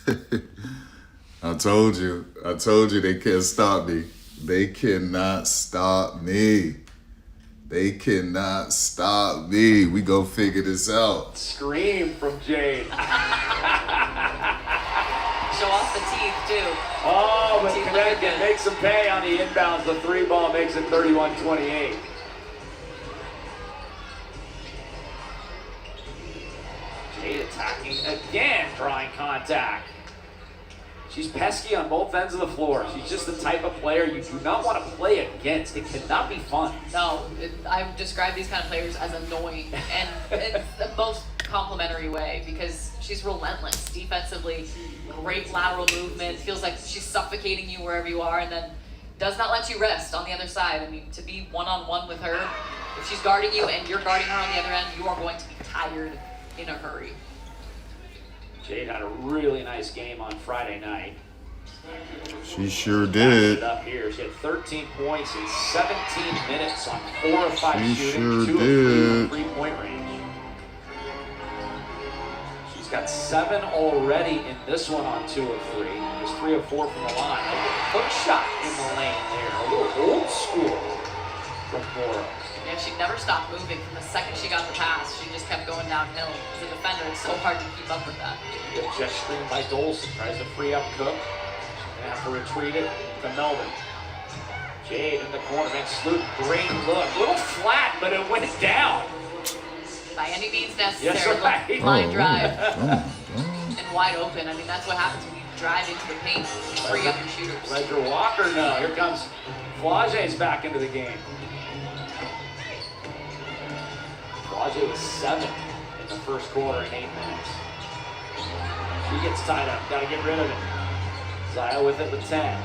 I told you. I told you they can't stop me. They cannot stop me. They cannot stop me. We go figure this out. Scream from Jade. Show off the teeth, too. Oh, but Connecticut makes them pay on the inbounds. The three ball makes it 31-28. Jade attacking again, drawing contact. She's pesky on both ends of the floor. She's just the type of player you do not want to play against. It cannot be fun. No, I would describe these kind of players as annoying, and in the most complimentary way, because she's relentless defensively, great lateral movement, feels like she's suffocating you wherever you are, and then does not let you rest on the other side. I mean, to be one-on-one with her, if she's guarding you and you're guarding her on the other end, you are going to be tired in a hurry. Jade had a really nice game on Friday night. She sure did. Up here. She had 13 points in 17 minutes on 4 of 5 She shooting, sure 2 of 3 did. from 3-point range. She's got 7 already in this one on 2 of 3. There's 3 of 4 from the line. A hook shot in the lane there. A little old school from Mora. Yeah, she never stopped moving from the second she got the pass. She just kept going downhill. As a defender, it's so hard to keep up with that. Good jet screen by Dolson. Tries to free up Cook. Gonna have to retreat it to Melvin. Jade in the corner. Van Sloot, great look. A little flat, but it went down. By any means necessary. Yes, right. Line drive. And wide open. I mean, that's what happens when you drive into the paint and free up your shooters. Ledger Walker, no. Here comes Flage's back into the game. Flage was 7 in the first quarter in 8 minutes. She gets tied up. Got to get rid of it. Zaya with it with 10.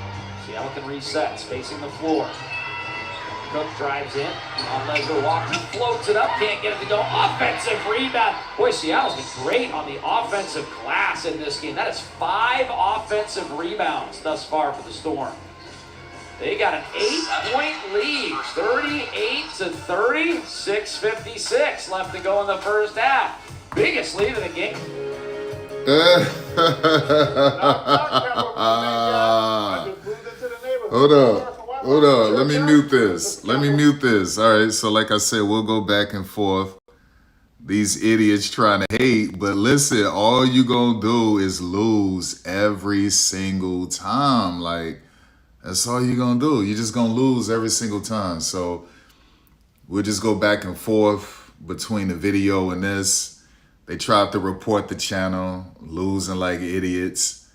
Seattle can reset. Spacing the floor. Cook drives in on Ledger Walker. Floats it up. Can't get it to go. Offensive rebound. Boy, Seattle's been great on the offensive glass in this game. That is 5 offensive rebounds thus far for the Storm. They got an 8-point lead, 38-30, 6:56 left to go in the first half. Biggest lead of the game. Hold on. Let me mute this. All right, so like I said, we'll go back and forth. These idiots trying to hate, but listen, all you gonna do is lose every single time. Like, that's all you're going to do. You're just going to lose every single time. So we'll just go back and forth between the video and this. They tried to report the channel, losing like idiots.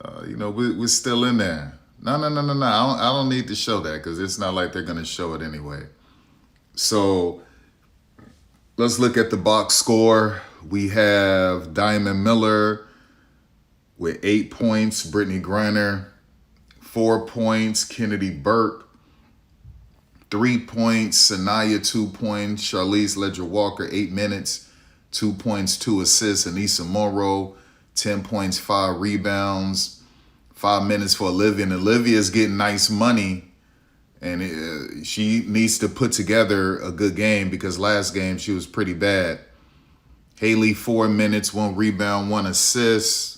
We're still in there. No. I don't need to show that because it's not like they're going to show it anyway. So let's look at the box score. We have Diamond Miller with 8 points, Brittany Griner 4 points, Kennedy Burke 3 points, Sanaya 2 points, Charlize Ledger Walker 8 minutes, 2 points, 2 assists, Anissa Morrow 10 points, 5 rebounds, 5 minutes for Olivia. And Olivia's getting nice money, and she needs to put together a good game because last game she was pretty bad. Haley 4 minutes, 1 rebound, 1 assist.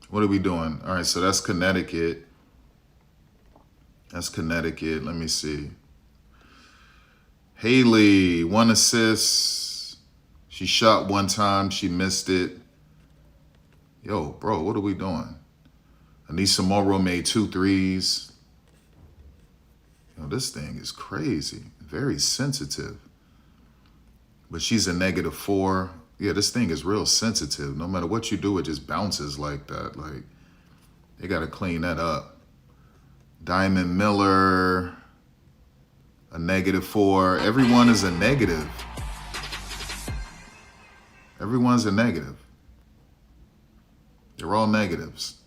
What are we doing? All right, so that's Connecticut. Let me see. Haley, 1 assist. She shot 1 time. She missed it. Yo, bro, what are we doing? Anissa Morrow made 2 threes. Yo, this thing is crazy. Very sensitive. But she's a -4. Yeah, this thing is real sensitive. No matter what you do, it just bounces like that. Like, they got to clean that up. Diamond Miller, a -4. Everyone is a negative. Everyone's a negative. They're all negatives.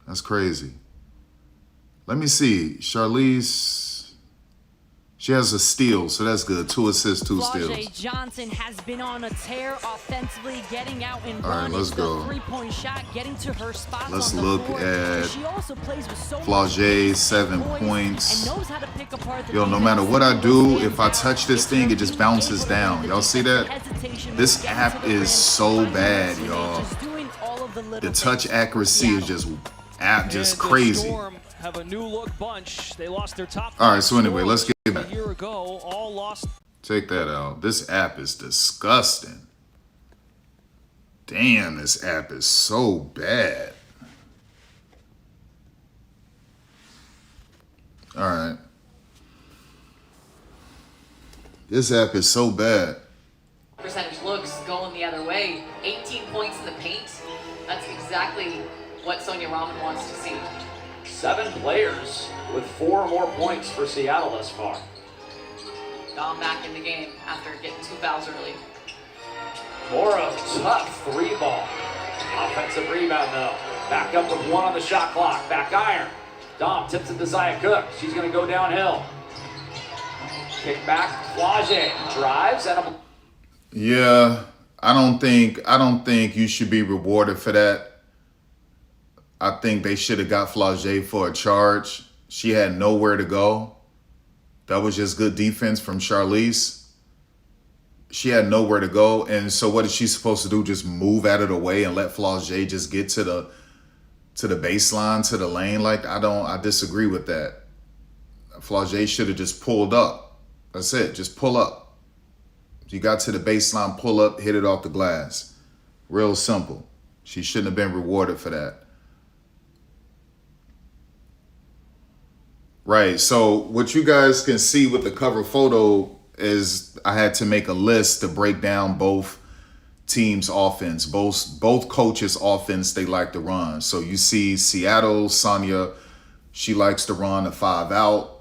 That's crazy. Let me see. Charlize She has a steal, so that's good. 2 assists, 2 steals. Flau'jae Johnson has been on a tear offensively, getting out and All right, run. let's It's go. the three-point shot, getting to her spots Let's on the look floor. at She also plays with so much Flau'jae, pace, 7 poise, points. and knows how to pick apart the Yo, no defense. matter what I do, if I It's touch this her thing, it just being bounces able to down. read Y'all the see defensive that? hesitation, This getting app to the is rim, so finding bad, her y'all. teammates, just doing all of the little The things. touch accuracy is just And the crazy. Storm have a new look bunch. They lost their top. All right, so anyway, let's get a back. year ago, all lost. Check that out. This app is disgusting. Damn, this app is so bad. All right. This app is so bad. Percentage looks going the other way. 18 points in the paint. That's exactly what Sonia Rahman wants to see. 7 players with 4 or more points for Seattle thus far. Dom back in the game after getting 2 fouls early. Morrow, tough 3-ball. Offensive rebound though. Back up with 1 on the shot clock. Back iron. Dom tips it to Zaya Cook. She's going to go downhill. Kick back. Flau'jae drives and a... Yeah, I don't think you should be rewarded for that. I think they should have got Flau'jae for a charge. She had nowhere to go. That was just good defense from Charlize. She had nowhere to go. And so what is she supposed to do? Just move out of the way and let Flau'jae just get to the baseline, to the lane? Like, I disagree with that. Flau'jae should have just pulled up. That's it. Just pull up. You got to the baseline, pull up, hit it off the glass. Real simple. She shouldn't have been rewarded for that. Right. So what you guys can see with the cover photo is I had to make a list to break down both teams' offense, both coaches' offense they like to run. So you see Seattle, Sonia, she likes to run a 5 out.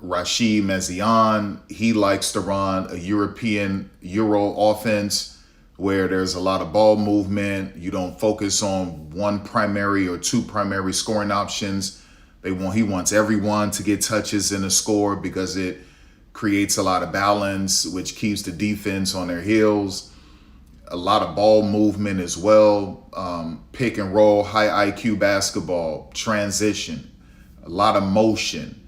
Rashid Mezian, he likes to run a Euro offense where there's a lot of ball movement. You don't focus on 1 primary or 2 primary scoring options. He wants everyone to get touches in the score because it creates a lot of balance, which keeps the defense on their heels. A lot of ball movement as well. Pick and roll, high IQ basketball, transition, a lot of motion.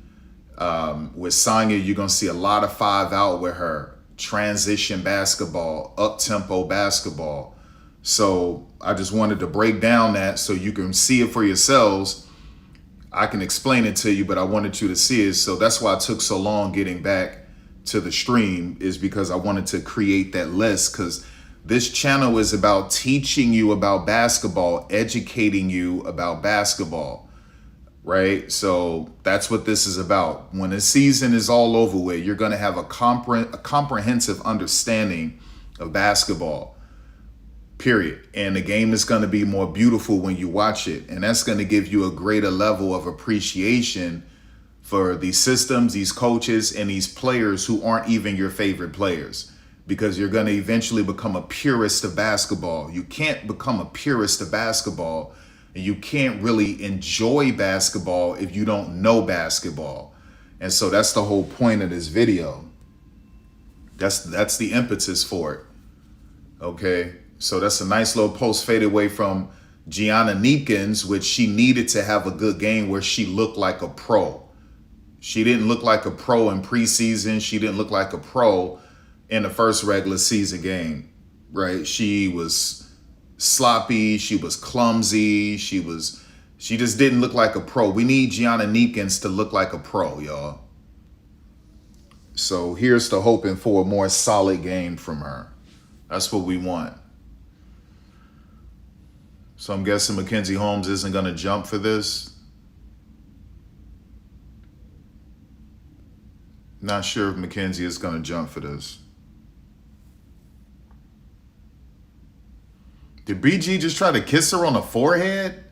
With Sonya, you're going to see a lot of 5 out with her. Transition basketball, up-tempo basketball. So I just wanted to break down that so you can see it for yourselves. I can explain it to you, but I wanted you to see it. So that's why it took so long getting back to the stream, is because I wanted to create that list, because this channel is about teaching you about basketball, educating you about basketball, right? So that's what this is about. When the season is all over with, you're going to have a comprehensive understanding of basketball. Period. And the game is going to be more beautiful when you watch it. And that's going to give you a greater level of appreciation for these systems, these coaches, and these players who aren't even your favorite players. Because you're going to eventually become a purist of basketball. You can't become a purist of basketball, and you can't really enjoy basketball if you don't know basketball. And so that's the whole point of this video. That's the impetus for it. Okay. So that's a nice little post fade away from Gianna Neekins, which she needed to have a good game where she looked like a pro. She didn't look like a pro in preseason. She didn't look like a pro in the first regular season game, right? She was sloppy. She was clumsy. She just didn't look like a pro. We need Gianna Neekins to look like a pro, y'all. So here's to hoping for a more solid game from her. That's what we want. So I'm guessing Mackenzie Holmes isn't going to jump for this. Not sure if Mackenzie is going to jump for this. Did BG just try to kiss her on the forehead?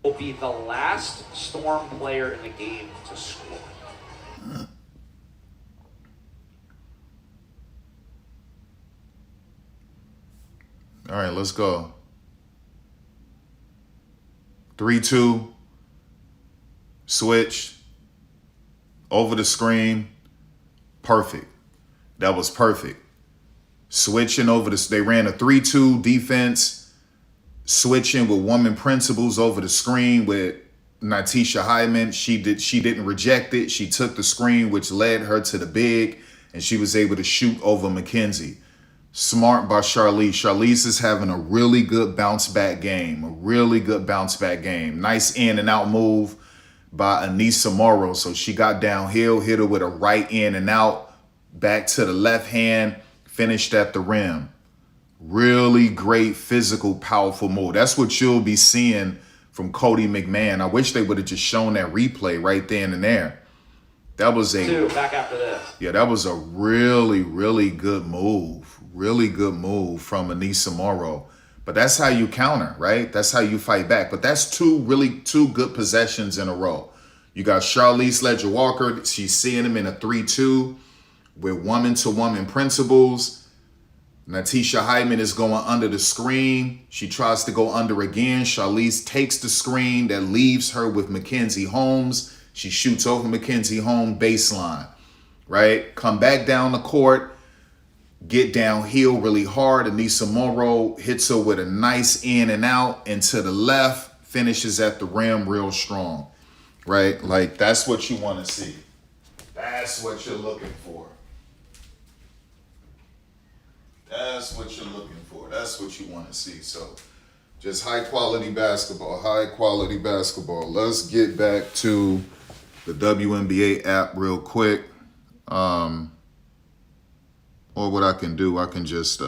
Will be the last Storm player in the game to score. All right, let's go. 3-2. Switch. over the screen, perfect. That was perfect. Switching over they ran a 3-2 defense, switching with woman principles over the screen with Natisha Hyman. She didn't reject it. She took the screen, which led her to the big, and she was able to shoot over Mackenzie. Smart by Charlize. Charlize is having a really good bounce back game. A really good bounce back game. Nice in and out move by Anissa Morrow. So she got downhill, hit her with a right in and out, back to the left hand, finished at the rim. Really great physical, powerful move. That's what you'll be seeing from Cody McMahon. I wish they would have just shown that replay right then and there. That was back after this. Yeah, that was a really, really good move. Really good move from Anissa Morrow. But that's how you counter, right? That's how you fight back. But that's two good possessions in a row. You got Charlize Ledger-Walker. She's seeing him in a 3-2 with woman-to-woman principles. Natisha Hyman is going under the screen. She tries to go under again. Charlize takes the screen that leaves her with Mackenzie Holmes. She shoots over Mackenzie Holmes baseline, right? Come back down the court. Get downhill really hard. Anissa Morrow hits her with a nice in and out, and to the left, finishes at the rim real strong, right? Like, that's what you want to see. That's what you're looking for. That's what you're looking for. That's what you want to see. So, just high quality basketball. Let's get back to the WNBA app real quick. Or what I can do, I can just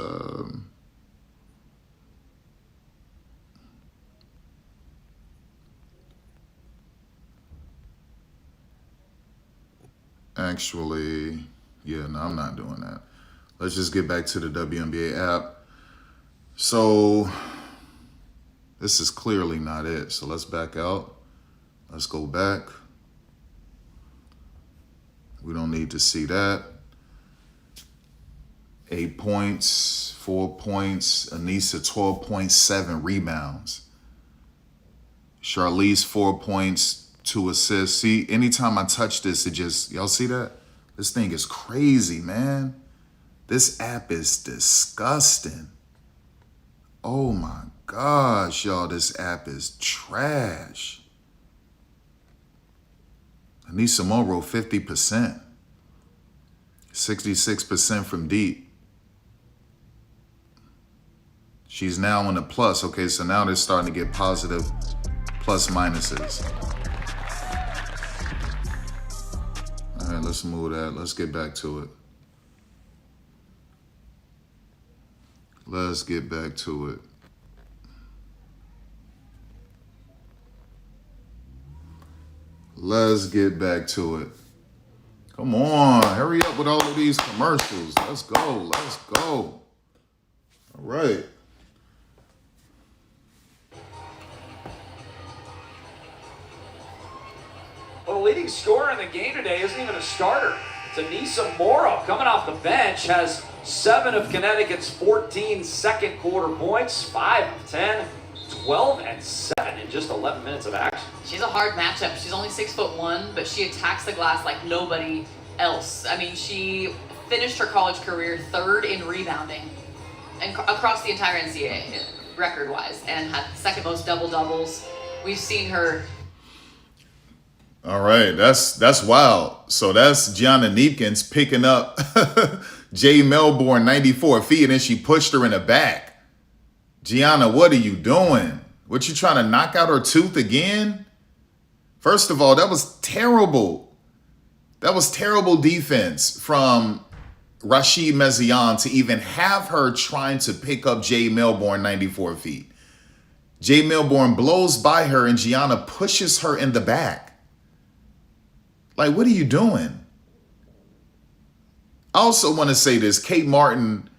actually, yeah, no, I'm not doing that. Let's just get back to the WNBA app. So this is clearly not it. So let's back out. Let's go back. We don't need to see that. 8 points, 4 points. Anissa, 12.7 rebounds. Charlize, 4 points, 2 assists. See, anytime I touch this, it just, y'all see that? This thing is crazy, man. This app is disgusting. Oh my gosh, y'all, this app is trash. Anissa Morrow, 50%. 66% from deep. She's now in the plus. Okay, so now they're starting to get positive plus minuses. All right, let's move that. Let's get back to it. Let's get back to it. Let's get back to it. Come on, hurry up with all of these commercials. Let's go, let's go. All right. Well, the leading scorer in the game today isn't even a starter. It's Anissa Morrow coming off the bench, has 7 of Connecticut's 14 second quarter points, 5 of 10, 12 and 7 in just 11 minutes of action. She's a hard matchup. She's only 6'1", but she attacks the glass like nobody else. I mean, she finished her college career 3rd in rebounding and across the entire NCAA record-wise, and had 2nd most double-doubles. We've seen her. All right, that's wild. So that's Gianna Neepkins picking up Jay Melbourne 94 feet, and then she pushed her in the back. Gianna, what are you doing? What, you trying to knock out her tooth again? First of all, that was terrible. That was terrible defense from Rashid Mezian to even have her trying to pick up Jay Melbourne 94 feet. Jay Melbourne blows by her and Gianna pushes her in the back. Like, what are you doing? I also want to say this. Kate Martin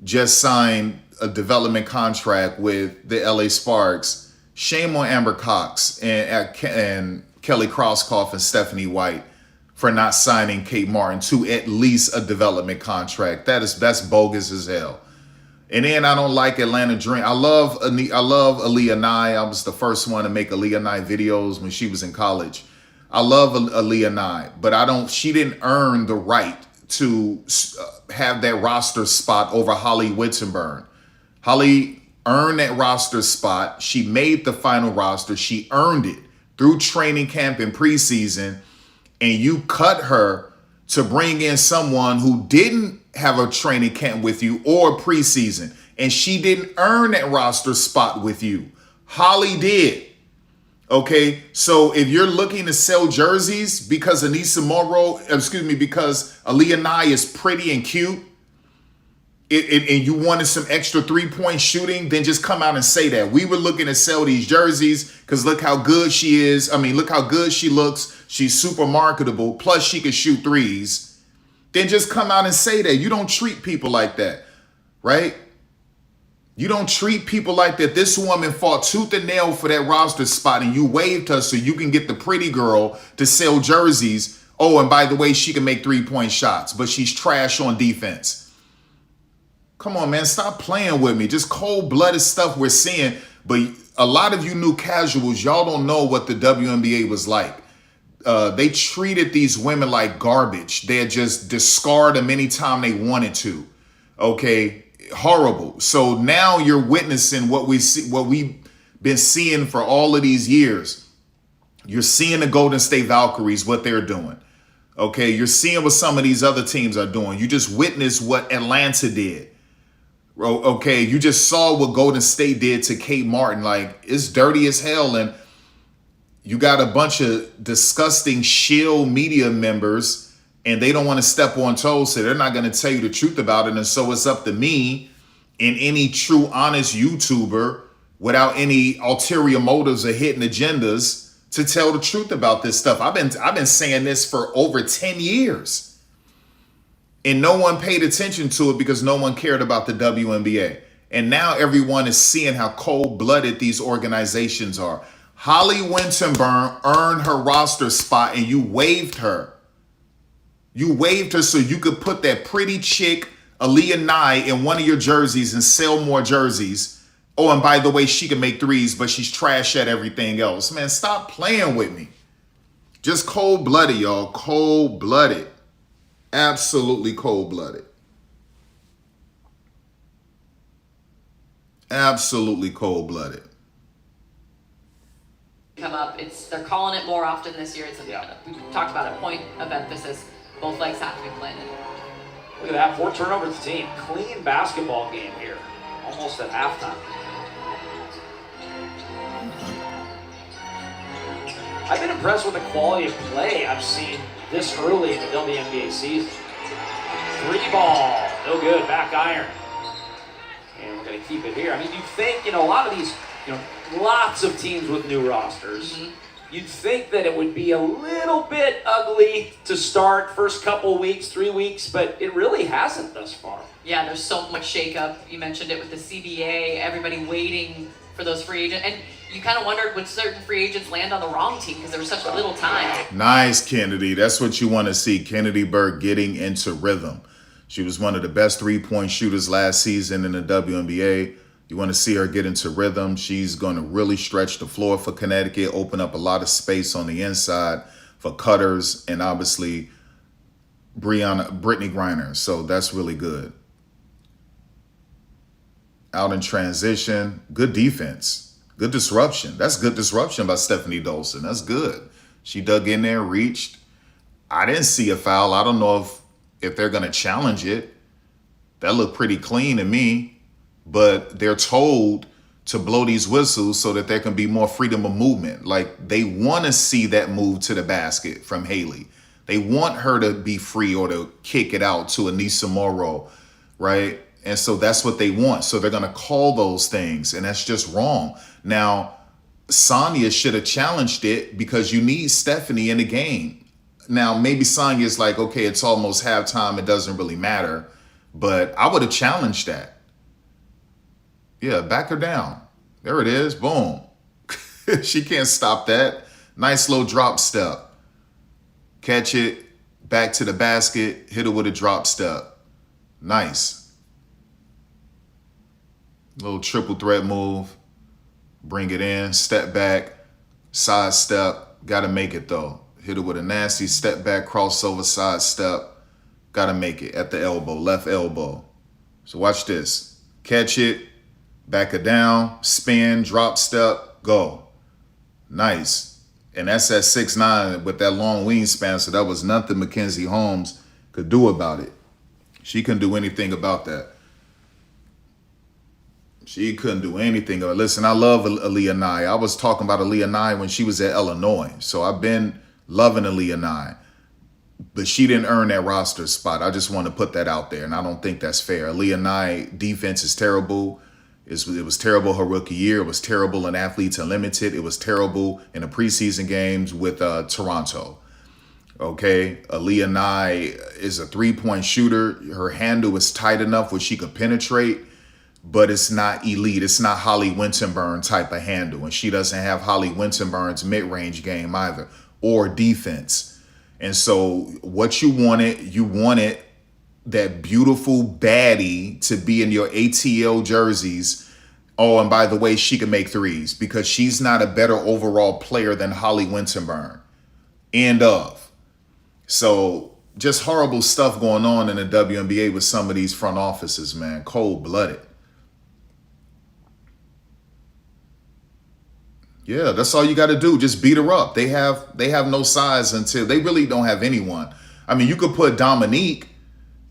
just signed a development contract with the LA Sparks. Shame on Amber Cox and Kelly Krauskopf and Stephanie White for not signing Kate Martin to at least a development contract. That's bogus as hell. And then I don't like Atlanta Dream. I love Aaliyah Nye. I was the first one to make Aaliyah Nye videos when she was in college. I love Aaliyah Nye, but she didn't earn the right to have that roster spot over Holly Wittenburn. Holly earned that roster spot. She made the final roster. She earned it through training camp and preseason. And you cut her to bring in someone who didn't have a training camp with you or preseason. And she didn't earn that roster spot with you. Holly did. Okay, so if you're looking to sell jerseys because because Aaliyah Nye is pretty and cute, and you wanted some extra 3-point shooting, then just come out and say that. We were looking to sell these jerseys because look how good she is. I mean, look how good she looks. She's super marketable. Plus, she can shoot threes. Then just come out and say that. You don't treat people like that, right? You don't treat people like that. This woman fought tooth and nail for that roster spot and you waived her so you can get the pretty girl to sell jerseys. Oh, and by the way, she can make 3-point shots, but she's trash on defense. Come on, man. Stop playing with me. Just cold-blooded stuff we're seeing. But a lot of you new casuals, y'all don't know what the WNBA was like. They treated these women like garbage. They'd just discard them anytime they wanted to. Okay? Horrible. So now you're witnessing what we've been seeing for all of these years. You're seeing the Golden State Valkyries, what they're doing. Okay, you're seeing what some of these other teams are doing. You just witnessed what Atlanta did. Okay, you just saw what Golden State did to Kate Martin. Like, it's dirty as hell. And you got a bunch of disgusting shill media members and they don't want to step on toes, so they're not going to tell you the truth about it. And so it's up to me and any true, honest YouTuber without any ulterior motives or hidden agendas to tell the truth about this stuff. I've been saying this for over 10 years. And no one paid attention to it because no one cared about the WNBA. And now everyone is seeing how cold-blooded these organizations are. Holly Wittenburn earned her roster spot and you waived her. You waived her so you could put that pretty chick, Aaliyah Nye, in one of your jerseys and sell more jerseys. Oh, and by the way, she can make threes, but she's trash at everything else. Man, stop playing with me. Just cold-blooded, y'all. Cold-blooded. Absolutely cold-blooded. Absolutely cold-blooded. Come up, they're calling it more often this year. We talked about a point of emphasis. Both legs have to be planted. Look at that, 4 turnovers to team. Clean basketball game here, almost at halftime. I've been impressed with the quality of play I've seen this early in the WNBA season. 3 ball, no good, back iron. And we're going to keep it here. I mean, you think, a lot of these, lots of teams with new rosters. Mm-hmm. You'd think that it would be a little bit ugly to start first couple weeks, 3 weeks, but it really hasn't thus far. Yeah, there's so much shakeup. You mentioned it with the CBA, everybody waiting for those free agents. And you kind of wondered would certain free agents land on the wrong team because there was such little time. Nice, Kennedy. That's what you want to see. Kennedy Burke getting into rhythm. She was one of the best 3-point shooters last season in the WNBA. You want to see her get into rhythm. She's going to really stretch the floor for Connecticut, open up a lot of space on the inside for cutters, and obviously Brittany Griner. So that's really good. Out in transition, good defense, good disruption. That's good disruption by Stephanie Dolson. That's good. She dug in there, reached. I didn't see a foul. I don't know if they're going to challenge it. That looked pretty clean to me. But they're told to blow these whistles so that there can be more freedom of movement. Like, they want to see that move to the basket from Haley. They want her to be free or to kick it out to Anissa Morrow, right? And so that's what they want. So they're going to call those things, and that's just wrong. Now, Sonya should have challenged it because you need Stephanie in the game. Now, maybe Sonya's like, okay, it's almost halftime. It doesn't really matter. But I would have challenged that. Yeah, back her down. There it is. Boom. She can't stop that. Nice little drop step. Catch it, back to the basket, hit her with a drop step. Nice. Little triple threat move. Bring it in, step back, side step. Got to make it though. Hit her with a nasty step back, crossover, side step. Got to make it at the elbow, left elbow. So watch this. Catch it, back it down, spin, drop step, go. Nice. And that's at 6'9" with that long wingspan, so that was nothing Mackenzie Holmes could do about it. She couldn't do anything about that. She couldn't do anything. Listen, I love Aaliyah Nye. I was talking about Aaliyah Nye when she was at Illinois, so I've been loving Aaliyah Nye. But she didn't earn that roster spot. I just want to put that out there, and I don't think that's fair. Aaliyah Nye defense is terrible. It was terrible her rookie year. It was terrible in Athletes Unlimited. It was terrible in the preseason games with Toronto. Okay, Aaliyah Nye is a three-point shooter. Her handle is tight enough where she could penetrate, but it's not elite. It's not Holly Winterburn type of handle, and she doesn't have Holly Winterburn's mid-range game either, or defense. And so what you wanted that beautiful baddie to be in your ATL jerseys. Oh, and by the way, she can make threes because she's not a better overall player than Holly Winterburn. End of. So just horrible stuff going on in the WNBA with some of these front offices, man. Cold-blooded. Yeah, that's all you got to do. Just beat her up. They have no size until they really don't have anyone. I mean, you could put Dominique.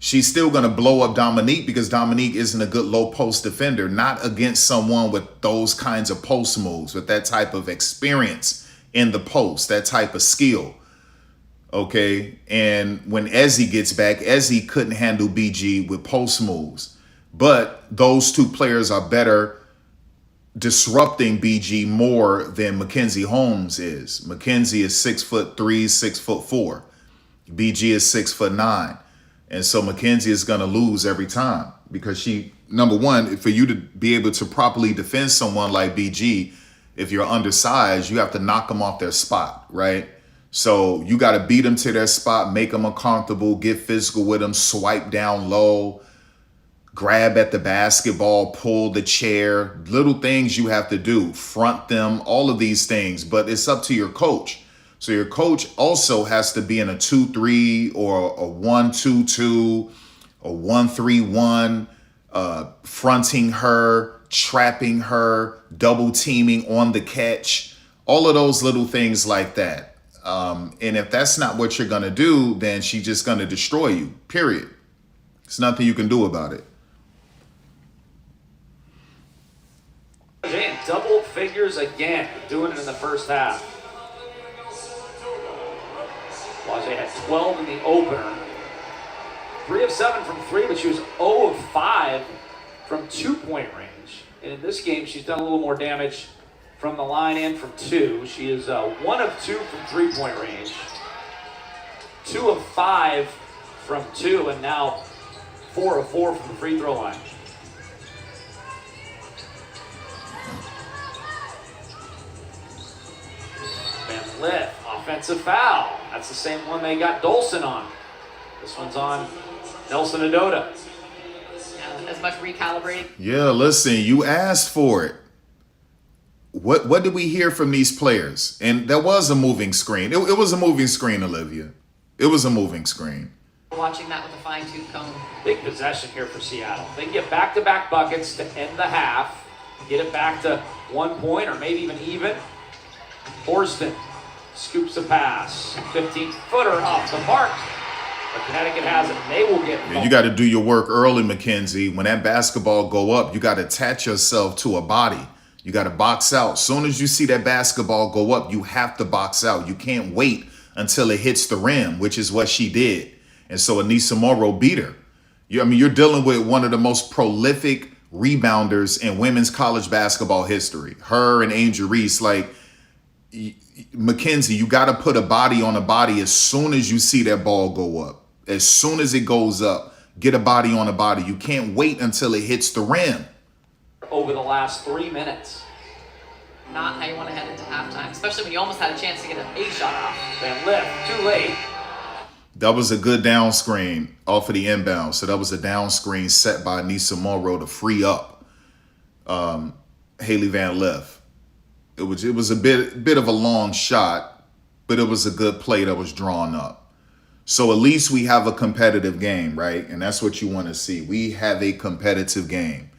She's still going to blow up Dominique because Dominique isn't a good low post defender, not against someone with those kinds of post moves, with that type of experience in the post, that type of skill. Okay. And when Ezzy gets back, Ezzy couldn't handle BG with post moves, but those two players are better disrupting BG more than Mackenzie Holmes is. Mackenzie is 6'3", 6'4". BG is 6'9". And so Mackenzie is going to lose every time because she, number one, for you to be able to properly defend someone like BG, if you're undersized, you have to knock them off their spot, right? So you got to beat them to their spot, make them uncomfortable, get physical with them, swipe down low, grab at the basketball, pull the chair, little things you have to do, front them, all of these things, but it's up to your coach. So your coach also has to be in a 2-3 or a 1-2-2, a 1-3-1, fronting her, trapping her, double teaming on the catch, all of those little things like that. And if that's not what you're going to do, then she's just going to destroy you, period. There's nothing you can do about it. In double figures again, doing it in the first half. Blase had 12 in the opener. 3 of 7 from 3, but she was 0 of 5 from 2-point range. And in this game, she's done a little more damage from the line and from 2. She is 1 of 2 from 3-point range. 2 of 5 from 2, and now 4 of 4 from the free throw line. Van Lith, offensive foul. That's the same one they got Dolson on. This one's on Nelson Adota. Yeah, as much recalibrating. Yeah, listen, you asked for it. What did we hear from these players? And there was a moving screen. It was a moving screen, Olivia. It was a moving screen. Watching that with a fine-tooth comb. Big possession here for Seattle. They can get back-to-back buckets to end the half. Get it back to 1 point or maybe even. Horston scoops the pass. 15-footer off the mark. But Connecticut has it. They will get it. Yeah, you got to do your work early, Mackenzie. When that basketball go up, you got to attach yourself to a body. You got to box out. Soon as you see that basketball go up, you have to box out. You can't wait until it hits the rim, which is what she did. And so Anissa Morrow beat her. You're dealing with one of the most prolific rebounders in women's college basketball history. Her and Angel Reese. Like, Mackenzie, you got to put a body on a body as soon as you see that ball go up. As soon as it goes up, get a body on a body. You can't wait until it hits the rim. Over the last 3 minutes. Not how you want to head into halftime, especially when you almost had a chance to get an A shot off. Van Lith, too late. That was a good down screen off of the inbound. So that was a down screen set by Anissa Morrow to free up Haley Van Lith. It was a bit of a long shot, but it was a good play that was drawn up. So at least we have a competitive game, right? And that's what you want to see. We have a competitive game.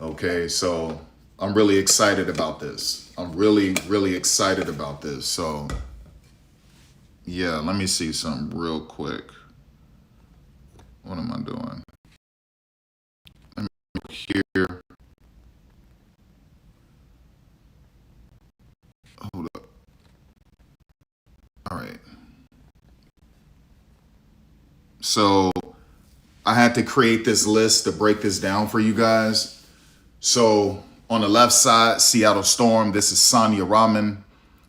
Okay, so I'm really excited about this. I'm really, really excited about this. So, yeah, let me see something real quick. What am I doing? Let me go here. Hold up. All right. So I had to create this list to break this down for you guys. So on the left side, Seattle Storm, this is Sonia Rahman.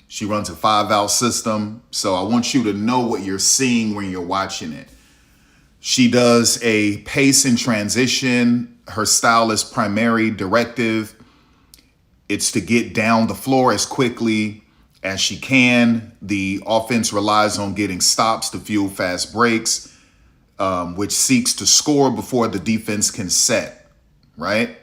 She runs a 5-out system. So I want you to know what you're seeing when you're watching it. She does a pace and transition. Her style is primary directive. It's to get down the floor as quickly as she can. The offense relies on getting stops to fuel fast breaks, which seeks to score before the defense can set, right?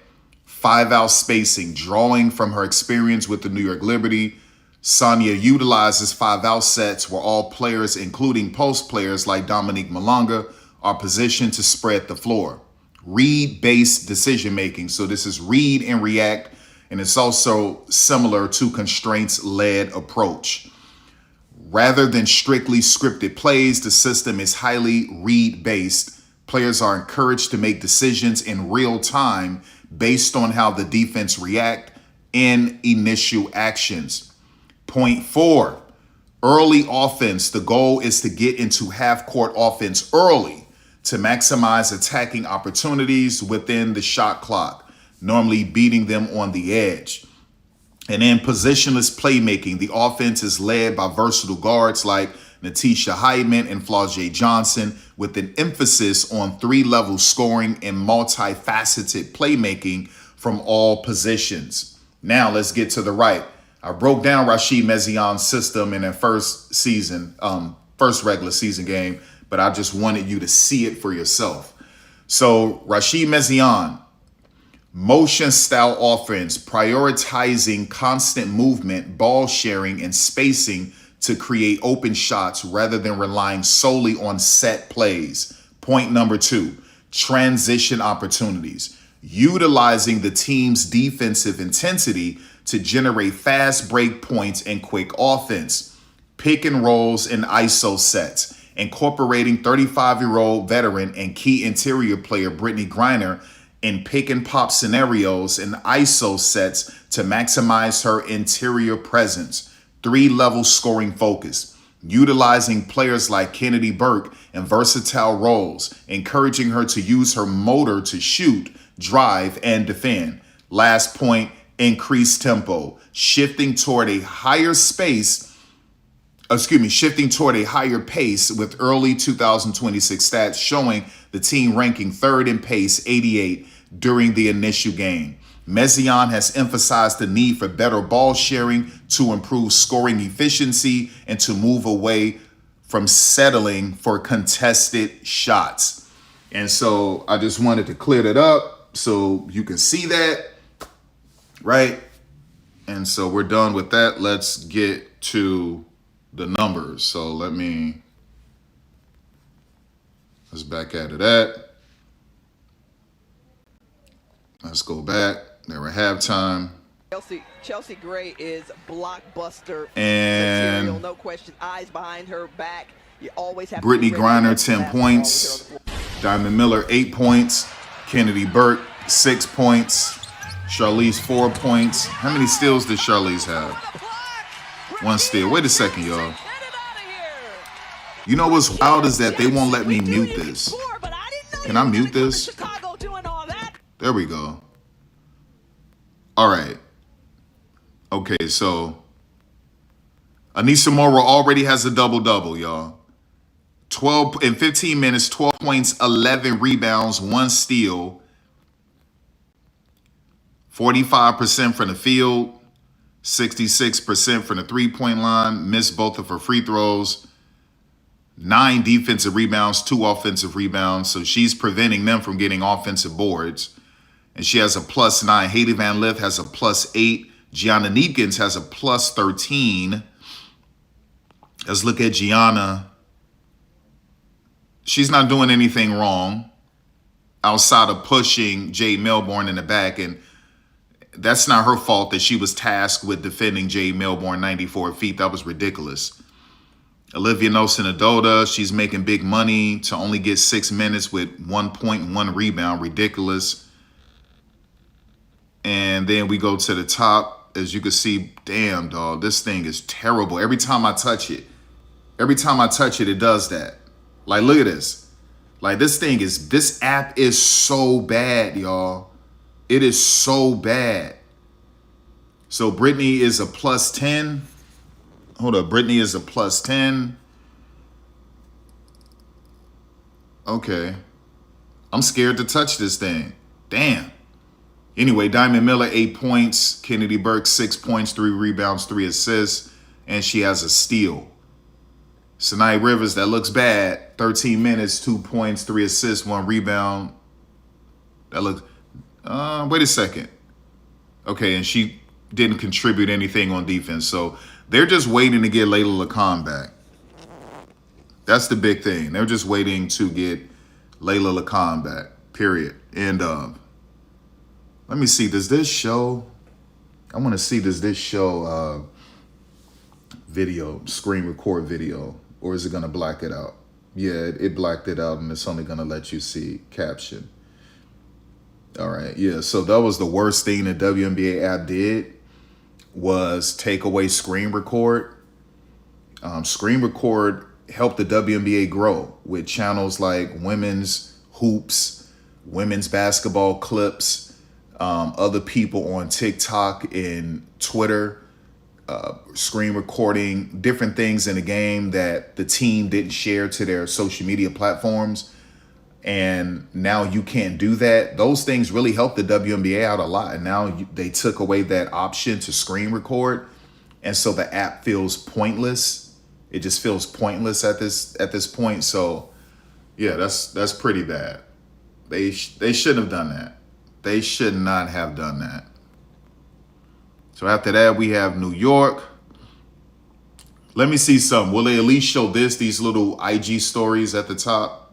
5-out spacing, drawing from her experience with the New York Liberty. Sonia utilizes 5-out sets where all players, including post players like Dominique Malonga, are positioned to spread the floor. Read-based decision-making. So this is read and react, and it's also similar to constraints-led approach. Rather than strictly scripted plays, the system is highly read-based. Players are encouraged to make decisions in real time based on how the defense react in initial actions. Point 4, early offense. The goal is to get into half-court offense early to maximize attacking opportunities within the shot clock, normally beating them on the edge. And in positionless playmaking, the offense is led by versatile guards like Natisha Hyman and Flau'jae Johnson, with an emphasis on 3-level scoring and multifaceted playmaking from all positions. Now let's get to the right. I broke down Rashid Mezian's system in their first regular season game, but I just wanted you to see it for yourself. So Rashid Mezian, motion style offense, prioritizing constant movement, ball sharing, and spacing to create open shots rather than relying solely on set plays. Point number 2, transition opportunities, utilizing the team's defensive intensity to generate fast break points and quick offense. Pick and rolls and ISO sets, incorporating 35-year-old veteran and key interior player Brittany Griner in pick and pop scenarios and ISO sets to maximize her interior presence. 3-level scoring focus, utilizing players like Kennedy Burke in versatile roles, encouraging her to use her motor to shoot, drive, and defend. Last point, increased tempo, shifting toward a higher pace with early 2026 stats showing the team ranking 3rd in pace, 88, during the initial game. Mezian has emphasized the need for better ball sharing to improve scoring efficiency and to move away from settling for contested shots. And so I just wanted to clear that up so you can see that, right? And so we're done with that. Let's get to the numbers. So let's back out of that. Let's go back. They were halftime. Chelsea Gray is blockbuster and material, no question. Eyes behind her back. You always have Brittany Griner, 10 points. Diamond Miller, 8 points. Kennedy Burke, 6 points. Charlize, 4 points. How many steals did Charlize have? 1 steal. Wait a second, y'all. You know what's wild is that they won't let me mute this. Can I mute this? There we go. All right. Okay, so Anissa Mora already has a double-double, y'all. 12 in 15 minutes, 12 points, 11 rebounds, 1 steal. 45% from the field, 66% from the three-point line, missed both of her free throws. 9 defensive rebounds, 2 offensive rebounds. So she's preventing them from getting offensive boards. And she has a +9. Hailey Van Lith has a +8. Gianna Neekins has a +13. Let's look at Gianna. She's not doing anything wrong outside of pushing Jade Melbourne in the back. And that's not her fault that she was tasked with defending Jade Melbourne 94 feet. That was ridiculous. Olivia Nelson-Adota, she's making big money to only get 6 minutes with 1 point and 1 rebound. Ridiculous. And then we go to the top. As you can see, damn, dog, this thing is terrible. Every time I touch it, it does that. Like, look at this. Like, this app is so bad, y'all. It is so bad. So Brittany is a plus 10. Hold up, Brittany is a plus 10. Okay. I'm scared to touch this thing. Damn. Anyway, Diamond Miller, 8 points. Kennedy Burke, 6 points, 3 rebounds, 3 assists. And she has a steal. Sanai Rivers, that looks bad. 13 minutes, 2 points, 3 assists, 1 rebound. That looks... wait a second. Okay, and she didn't contribute anything on defense. So they're just waiting to get Layla Lacan back. That's the big thing. They're just waiting to get Layla Lacan back, period. And let me see. Does this show... I want to see, does this show video, screen record video, or is it going to black it out? Yeah, it blacked it out, and it's only going to let you see caption. All right, yeah, so that was the worst thing the WNBA app did, was take away screen record. Screen record helped the WNBA grow with channels like Women's Hoops, Women's Basketball Clips, other people on TikTok and Twitter, screen recording different things in the game that the team didn't share to their social media platforms. And now you can't do that. Those things really helped the WNBA out a lot. And now they took away that option to screen record. And so the app feels pointless. It just feels pointless at this point. So yeah, that's pretty bad. They shouldn't have done that. They should not have done that. So after that, we have New York. Let me see some. Will they at least show these little IG stories at the top?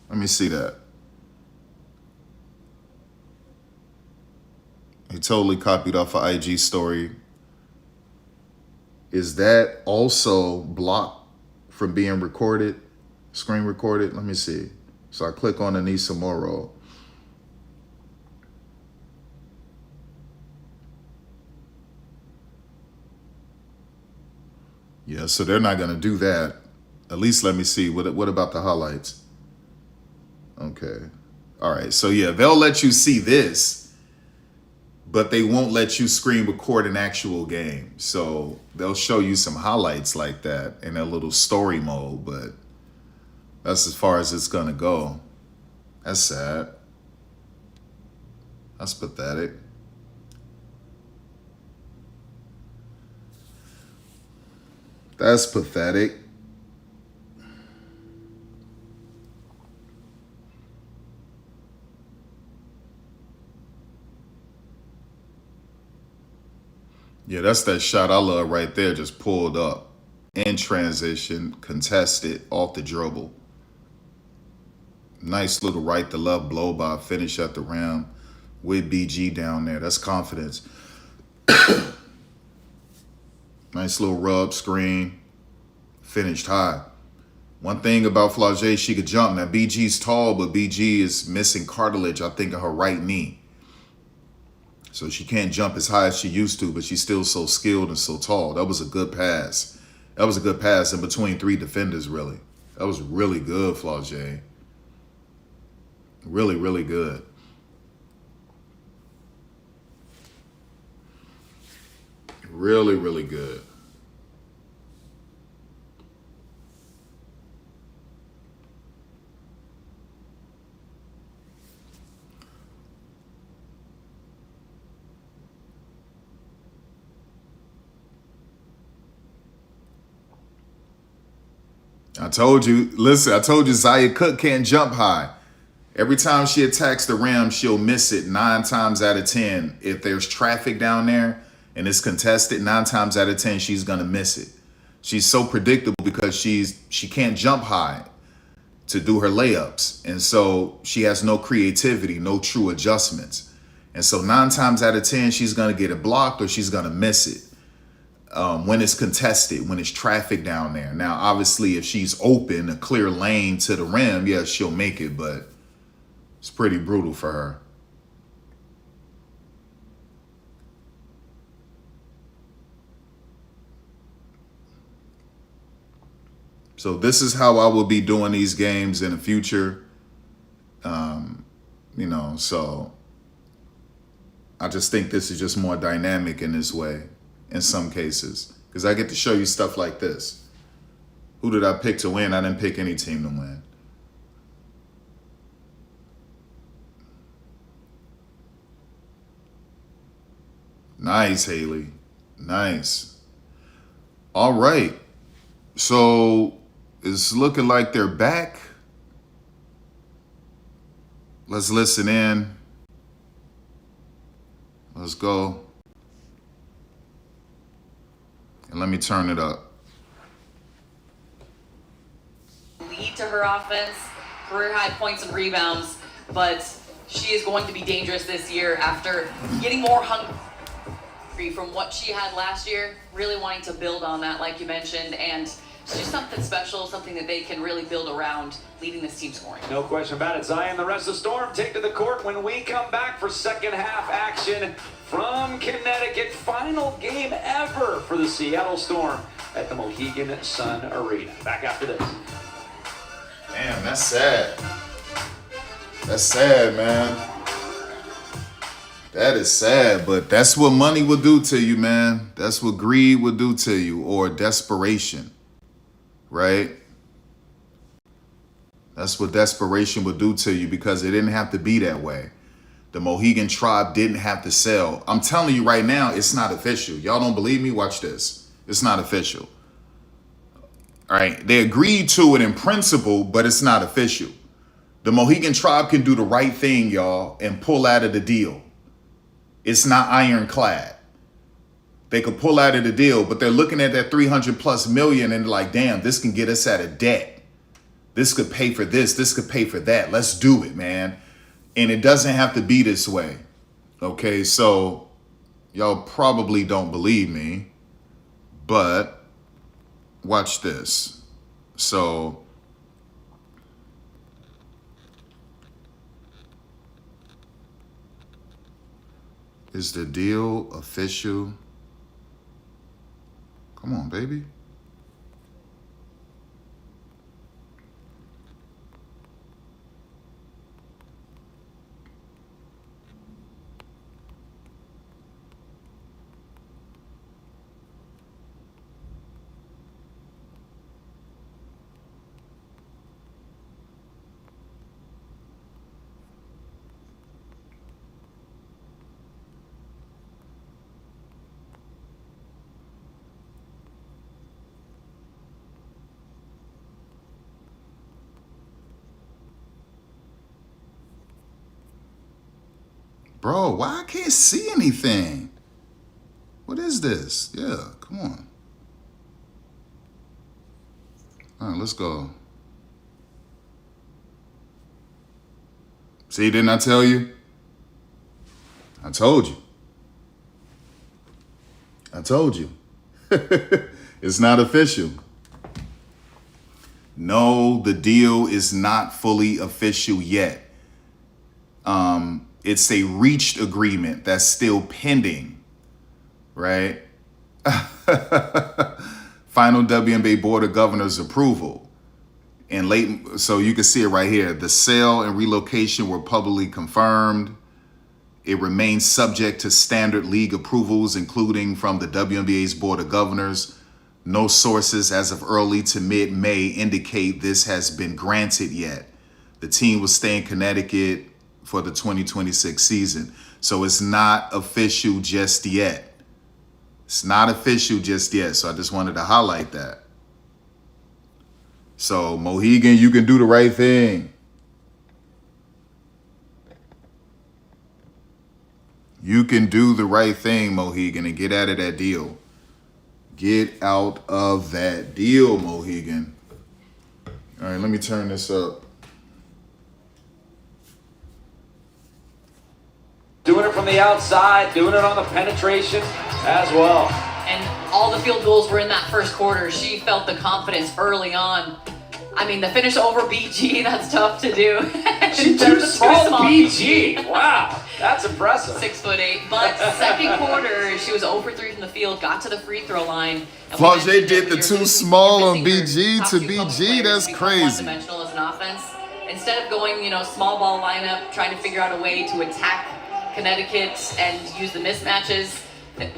Let me see that. He totally copied off an IG story. Is that also blocked from being recorded, screen recorded? Let me see. So I click on Anissa Morrow. Yeah, so they're not going to do that. At least let me see. What about the highlights? Okay. All right. So yeah, they'll let you see this, but they won't let you screen record an actual game. So they'll show you some highlights like that in a little story mode, but that's as far as it's going to go. That's sad. That's pathetic. That's pathetic. Yeah, that's that shot I love right there, just pulled up. In transition, contested, off the dribble. Nice little right to left blow by, finish at the rim with BG down there. That's confidence. Nice little rub screen, finished high. One thing about Flau'jae, she could jump. Now, BG's tall, but BG is missing cartilage, I think, in her right knee. So she can't jump as high as she used to, but she's still so skilled and so tall. That was a good pass. That was a good pass in between 3 defenders, really. That was really good, Flau'jae. Really, really good. Really, really good. I told you, listen, I told you Zaya Cook can't jump high. Every time she attacks the rim, she'll miss it 9 times out of 10. If there's traffic down there and it's contested, 9 times out of 10, she's going to miss it. She's so predictable because she can't jump high to do her layups. And so she has no creativity, no true adjustments. And so 9 times out of 10, she's going to get it blocked or she's going to miss it when it's contested, when it's traffic down there. Now, obviously, if she's open, a clear lane to the rim, yeah, she'll make it, but it's pretty brutal for her. So this is how I will be doing these games in the future. So I just think this is just more dynamic in this way in some cases. Because I get to show you stuff like this. Who did I pick to win? I didn't pick any team to win. Nice, Haley. Nice. All right. So it's looking like they're back. Let's listen in. Let's go. And let me turn it up. Lead to her offense, career high points and rebounds, but she is going to be dangerous this year after getting more hungry from what she had last year, really wanting to build on that, like you mentioned, and it's just something special, something that they can really build around, leading this team scoring. No question about it. Zion, the rest of the Storm take to the court when we come back for second half action from Connecticut. Final game ever for the Seattle Storm at the Mohegan Sun Arena. Back after this. Damn, that's sad. That's sad, man. That is sad, but that's what money will do to you, man. That's what greed will do to you, or desperation, right? That's what desperation would do to you, because it didn't have to be that way. The Mohegan tribe didn't have to sell. I'm telling you right now, it's not official. Y'all don't believe me? Watch this. It's not official. All right, they agreed to it in principle, but it's not official. The Mohegan tribe can do the right thing, y'all, and pull out of the deal. It's not ironclad. They could pull out of the deal, but they're looking at that 300 plus million and like, damn, this can get us out of debt. This could pay for this. This could pay for that. Let's do it, man. And it doesn't have to be this way. Okay, so y'all probably don't believe me, but watch this. So is the deal official? Come on, baby. Bro, why I can't see anything? What is this? Yeah, come on. All right, let's go. See, didn't I tell you? I told you. I told you. It's not official. No, the deal is not fully official yet. It's a reached agreement that's still pending, right? Final WNBA Board of Governors approval. And late, so you can see it right here. The sale and relocation were publicly confirmed. It remains subject to standard league approvals, including from the WNBA's Board of Governors. No sources as of early to mid-May indicate this has been granted yet. The team will stay in Connecticut for the 2026 season. So it's not official just yet. It's not official just yet. So I just wanted to highlight that. So Mohegan, you can do the right thing. You can do the right thing, Mohegan, and get out of that deal. Get out of that deal, Mohegan. All right, let me turn this up. Doing it from the outside, doing it on the penetration as well. And all the field goals were in that first quarter. She felt the confidence early on. I mean, the finish over BG, that's tough to do. She's too small to BG. Wow, that's impressive. 6'8". But second quarter, she was 0 for 3 from the field, got to the free throw line. Flau'jae did the too small on BG to BG. That's crazy. One-dimensional as an offense. Instead of going, small ball lineup, trying to figure out a way to attack Connecticut and use the mismatches.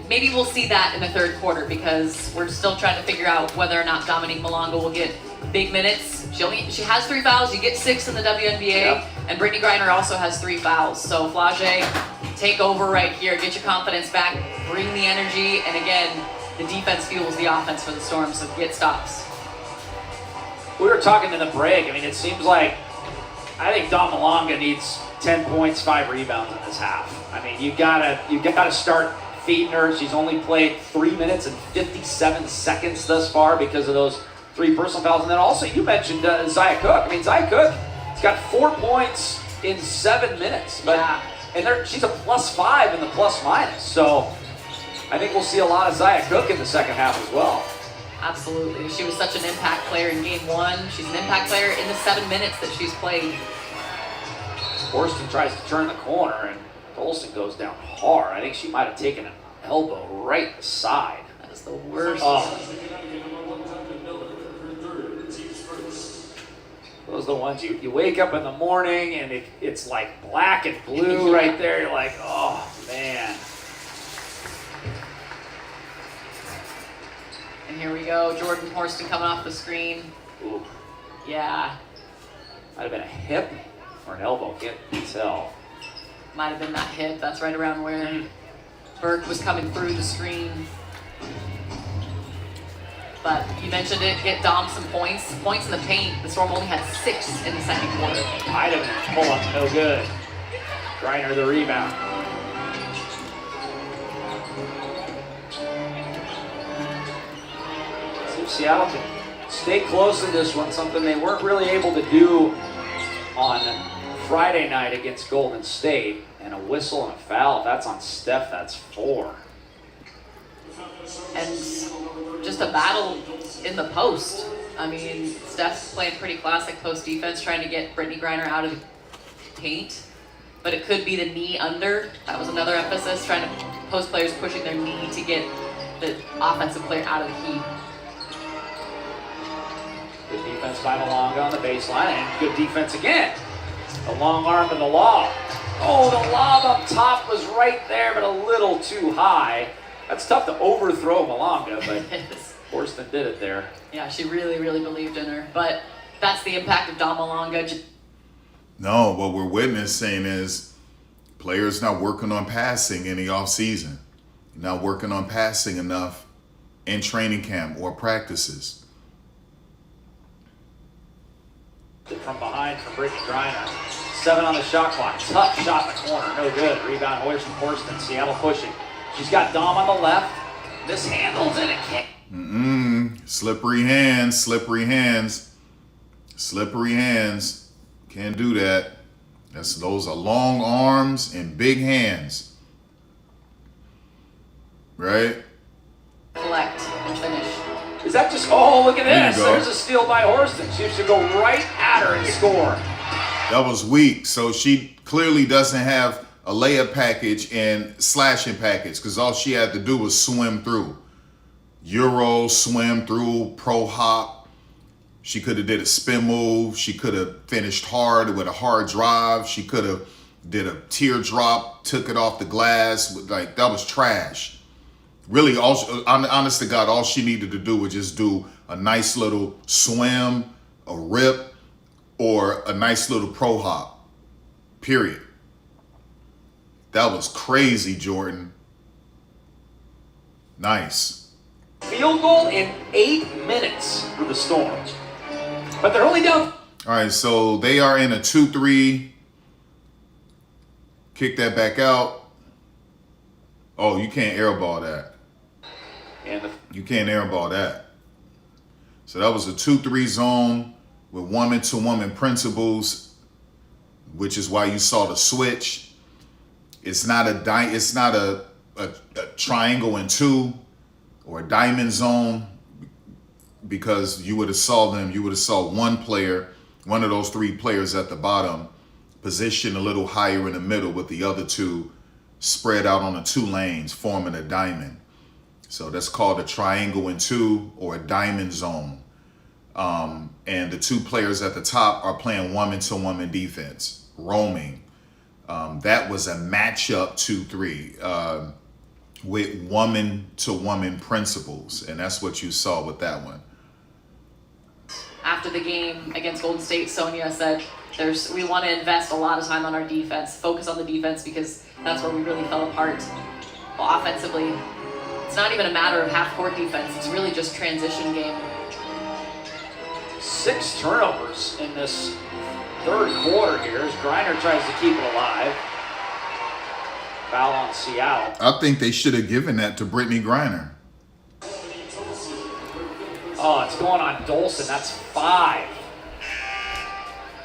Maybe we'll see that in the third quarter because we're still trying to figure out whether or not Dominique Malonga will get big minutes. She has 3 fouls. You get 6 in the WNBA, Yep. and Brittany Griner also has 3 fouls. So Flau'jae, take over right here. Get your confidence back. Bring the energy, and again, the defense fuels the offense for the Storm. So get stops. We were talking in the break. I mean, it seems like I think Dom Malonga needs 10 points, 5 rebounds in this half. I mean, you gotta start feeding her. She's only played 3 minutes and 57 seconds thus far because of those 3 personal fouls. And then also you mentioned Zia Cook. I mean, Zia Cook has got 4 points in 7 minutes. But and she's a +5 in the plus minus. So I think we'll see a lot of Zia Cook in the second half as well. Absolutely. She was such an impact player in game 1. She's an impact player in the 7 minutes that she's played. Horston tries to turn the corner, and Olsen goes down hard. I think she might have taken an elbow right in the side. That is the worst. Oh. Those are the ones you wake up in the morning, and it's like black and blue right there. You're like, oh, man. And here we go. Jordan Horston coming off the screen. Ooh. Yeah. Might have been a hip or an elbow. Can't tell. Might have been that hip. That's right around where Burke was coming through the screen. But you mentioned it. Get Dom some points. Points in the paint. The Storm only had 6 in the second quarter. Item pull up, no good. Griner the rebound. See if Seattle can stay close in this one. Something they weren't really able to do on Friday night against Golden State. And a whistle and a foul. If that's on Steph, that's 4. And just a battle in the post. I mean, Steph's playing pretty classic post defense, trying to get Brittany Griner out of the paint. But it could be the knee under. That was another emphasis, trying to post players pushing their knee to get the offensive player out of the heat. Good defense by Malonga on the baseline, and good defense again. The long arm to the lob. Oh, the lob up top was right there, but a little too high. That's tough to overthrow Malonga, but Horston did it there. Yeah, she really, really believed in her. But that's the impact of Dom Malonga. No, what we're witnessing is players not working on passing in the offseason, not working on passing enough in training camp or practices. From behind from Brittany Griner. 7 on the shot clock. Tough shot in the corner. No good. Rebound away from Horston. Seattle pushing. She's got Dom on the left. Mishandles and a kick. Slippery hands, slippery hands, slippery hands. Can't do that. Those are long arms and big hands. Right? Collect and finish. Is that just, oh, look at There you this. go. There's a steal by Horston. She should go right at her and score. That was weak. So she clearly doesn't have a layup package and slashing package because all she had to do was swim through. Euro, swim through, pro hop. She could have did a spin move. She could have finished hard with a hard drive. She could have did a teardrop, took it off the glass. Like, that was trash. Really, honest to God, all she needed to do was just do a nice little swim, a rip, or a nice little pro hop. Period. That was crazy, Jordan. Nice. Field goal in 8 minutes for the Storm. But they're only down. All right, so they are in a 2-3. Kick that back out. Oh, you can't airball that. And You can't airball that. So that was a 2-3 zone with woman-to-woman principles, which is why you saw the switch. It's not a triangle and two or a diamond zone, because you would have saw one player, one of those three players at the bottom, positioned a little higher in the middle with the other two spread out on the 2 lanes, forming a diamond. So that's called a triangle and two or a diamond zone. And the 2 players at the top are playing woman-to-woman defense, roaming. That was a matchup 2-3 with woman-to-woman principles, and that's what you saw with that one. After the game against Golden State, Sonia said, we want to invest a lot of time on our defense, focus on the defense, because that's where we really fell apart. Well, offensively, it's not even a matter of half-court defense. It's really just transition game. 6 turnovers in this third quarter here as Griner tries to keep it alive. Foul on Seattle. I think they should have given that to Brittany Griner. Oh, it's going on Dolson. That's 5.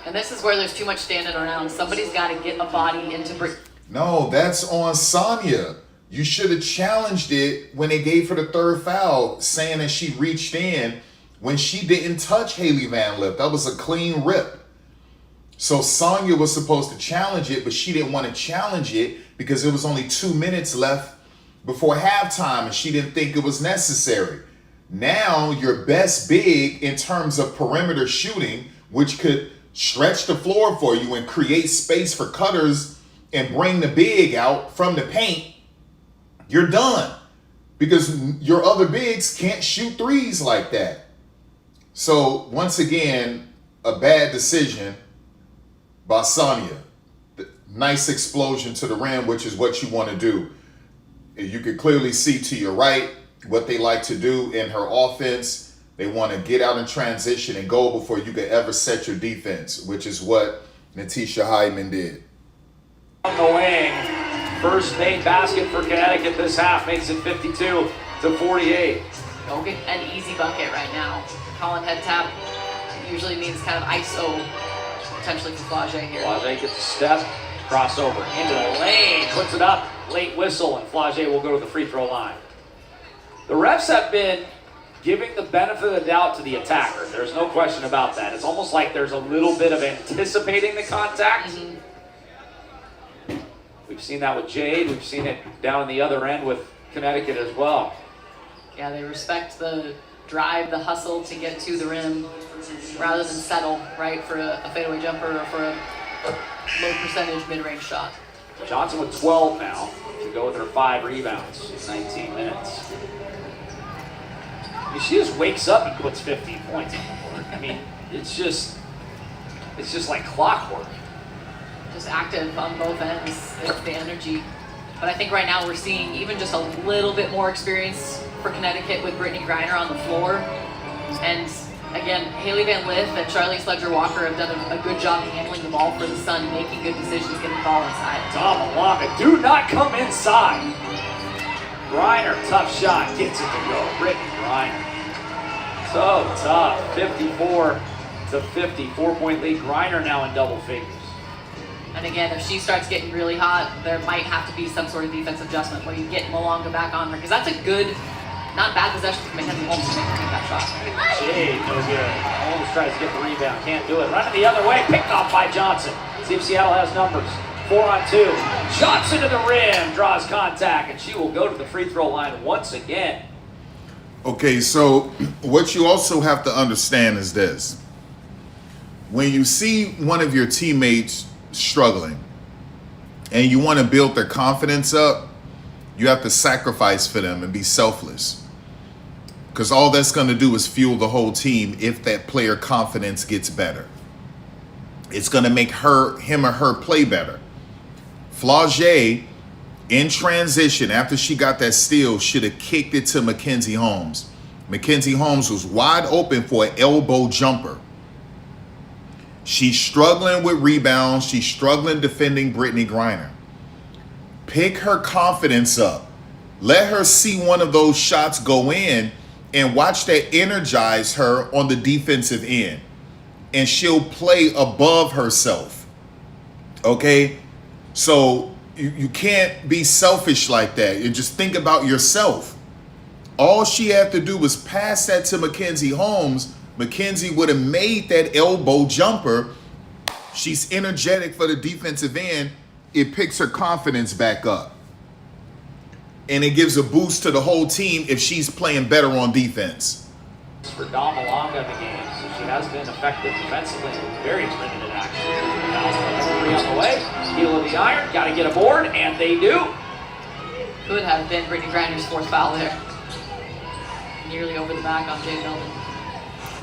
And this is where there's too much standing around. Somebody's got to get a body into Brittany. No, that's on Sonya. You should have challenged it when they gave her the 3rd foul, saying that she reached in when she didn't touch Haley Van Lith. That was a clean rip. So Sonya was supposed to challenge it, but she didn't want to challenge it because it was only 2 minutes left before halftime and she didn't think it was necessary. Now your best big in terms of perimeter shooting, which could stretch the floor for you and create space for cutters and bring the big out from the paint, you're done. Because your other bigs can't shoot threes like that. So once again, a bad decision by Sonya. Nice explosion to the rim, which is what you want to do. You can clearly see to your right what they like to do in her offense. They want to get out in transition and go before you could ever set your defense, which is what Natisha Hyman did. On the wing, first made basket for Connecticut this half, makes it 52-48. Don't get an easy bucket right now. Calling head tap usually means kind of ISO potentially for Flage here. Flage gets a step, crossover into the lane, puts it up, late whistle, and Flage will go to the free throw line. The refs have been giving the benefit of the doubt to the attacker. There's no question about that. It's almost like there's a little bit of anticipating the contact. Mm-hmm. We've seen that with Jade. We've seen it down on the other end with Connecticut as well. Yeah, they respect the drive, the hustle to get to the rim rather than settle, right, for a fadeaway jumper or for a low percentage mid-range shot. Johnson with 12 now to go with her 5 rebounds in 19 minutes. I mean, she just wakes up and puts 15 points on the board. I mean, it's just like clockwork. Just active on both ends. It's the energy. But I think right now we're seeing even just a little bit more experience for Connecticut with Brittany Griner on the floor. And again, Haley Van Lith and Charlie Sledger-Walker have done a good job handling the ball for the Sun, making good decisions, getting the ball inside. Tom Alonga, do not come inside. Griner, tough shot, gets it to go. Brittany Griner. So tough, 54-50, 4-point lead. Griner now in double figures. And again, if she starts getting really hot, there might have to be some sort of defensive adjustment where you get Malonga back on her, because that's a good, not bad possession for Mackenzie Holmes to make that shot. Jade, no good. Holmes tries to get the rebound, can't do it. Running the other way, picked off by Johnson. See if Seattle has numbers. 4-on-2. Johnson to the rim, draws contact, and she will go to the free throw line once again. Okay, so what you also have to understand is this. When you see one of your teammates struggling and you want to build their confidence up, you have to sacrifice for them and be selfless, because all that's going to do is fuel the whole team. If that player confidence gets better, it's going to make him or her play better. Flage in transition after she got that steal should have kicked it to Mackenzie Holmes. Mackenzie Holmes was wide open for an elbow jumper. She's struggling with rebounds. She's struggling defending Brittany Griner. Pick her confidence up. Let her see one of those shots go in and watch that energize her on the defensive end. And she'll play above herself. Okay? So you can't be selfish like that. You just think about yourself. All she had to do was pass that to Mackenzie Holmes. Mackenzie would have made that elbow jumper. She's energetic for the defensive end. It picks her confidence back up. And it gives a boost to the whole team if she's playing better on defense. For Dom Malonga in the game, so she has been effective defensively and very limited action. Three on the way, heel of the iron, got to get aboard, and they do. Could have been Brittany Griner's fourth foul there. Nearly over the back on Jay Milton.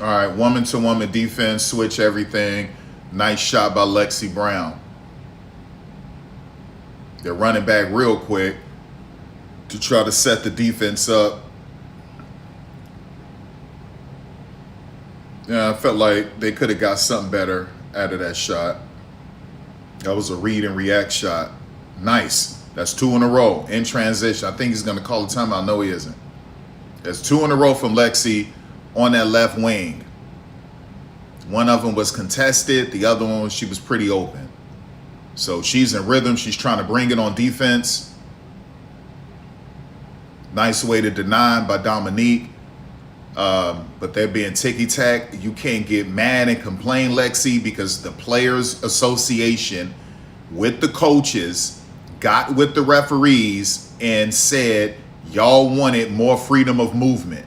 All right, woman-to-woman defense, switch everything. Nice shot by Lexi Brown. They're running back real quick to try to set the defense up. Yeah, I felt like they could have got something better out of that shot. That was a read and react shot. Nice. That's 2 in a row in transition. I think he's going to call a timeout. No, he isn't. That's 2 in a row from Lexi on that left wing. One of them was contested. The other one, she was pretty open. So she's in rhythm. She's trying to bring it on defense. Nice way to deny by Dominique. But they're being ticky-tack. You can't get mad and complain, Lexi, because the Players Association with the coaches got with the referees and said, y'all wanted more freedom of movement.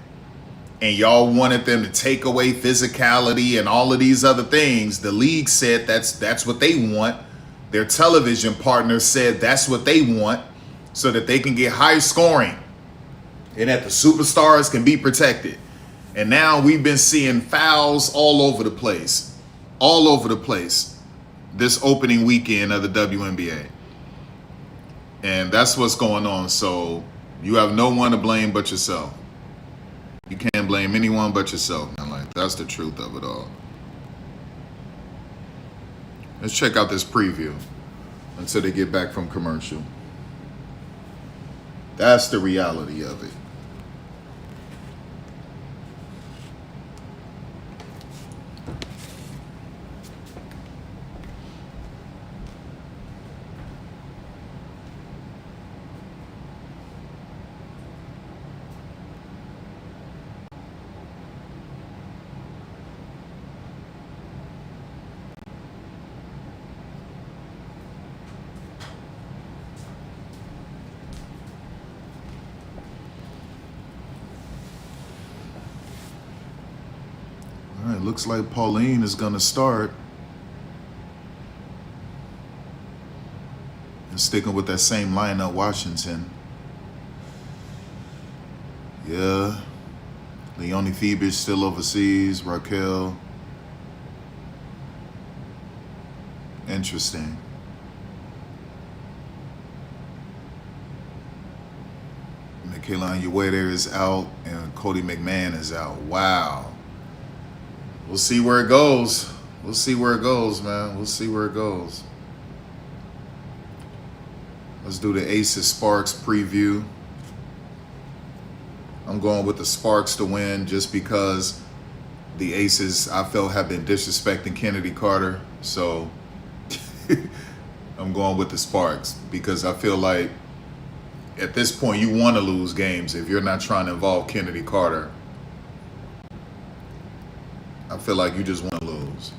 And y'all wanted them to take away physicality and all of these other things. The league said that's what they want. Their television partner said that's what they want so that they can get high scoring and that the superstars can be protected. And now we've been seeing fouls all over the place. All over the place this opening weekend of the WNBA. And that's what's going on. So you have no one to blame but yourself. You can't blame anyone but yourself, man. Like, that's the truth of it all. Let's check out this preview until they get back from commercial. That's the reality of it. All right, looks like Pauline is going to start. And sticking with that same lineup, Washington. Yeah. Leonie Phoebe still overseas. Raquel. Interesting. Michaela Ueda is out and Cody McMahon is out. Wow. We'll see where it goes. We'll see where it goes, man. We'll see where it goes. Let's do the Aces Sparks preview. I'm going with the Sparks to win just because the Aces, I felt, have been disrespecting Kennedy Carter. So I'm going with the Sparks because I feel like at this point you want to lose games if you're not trying to involve Kennedy Carter. I feel like you just want to lose.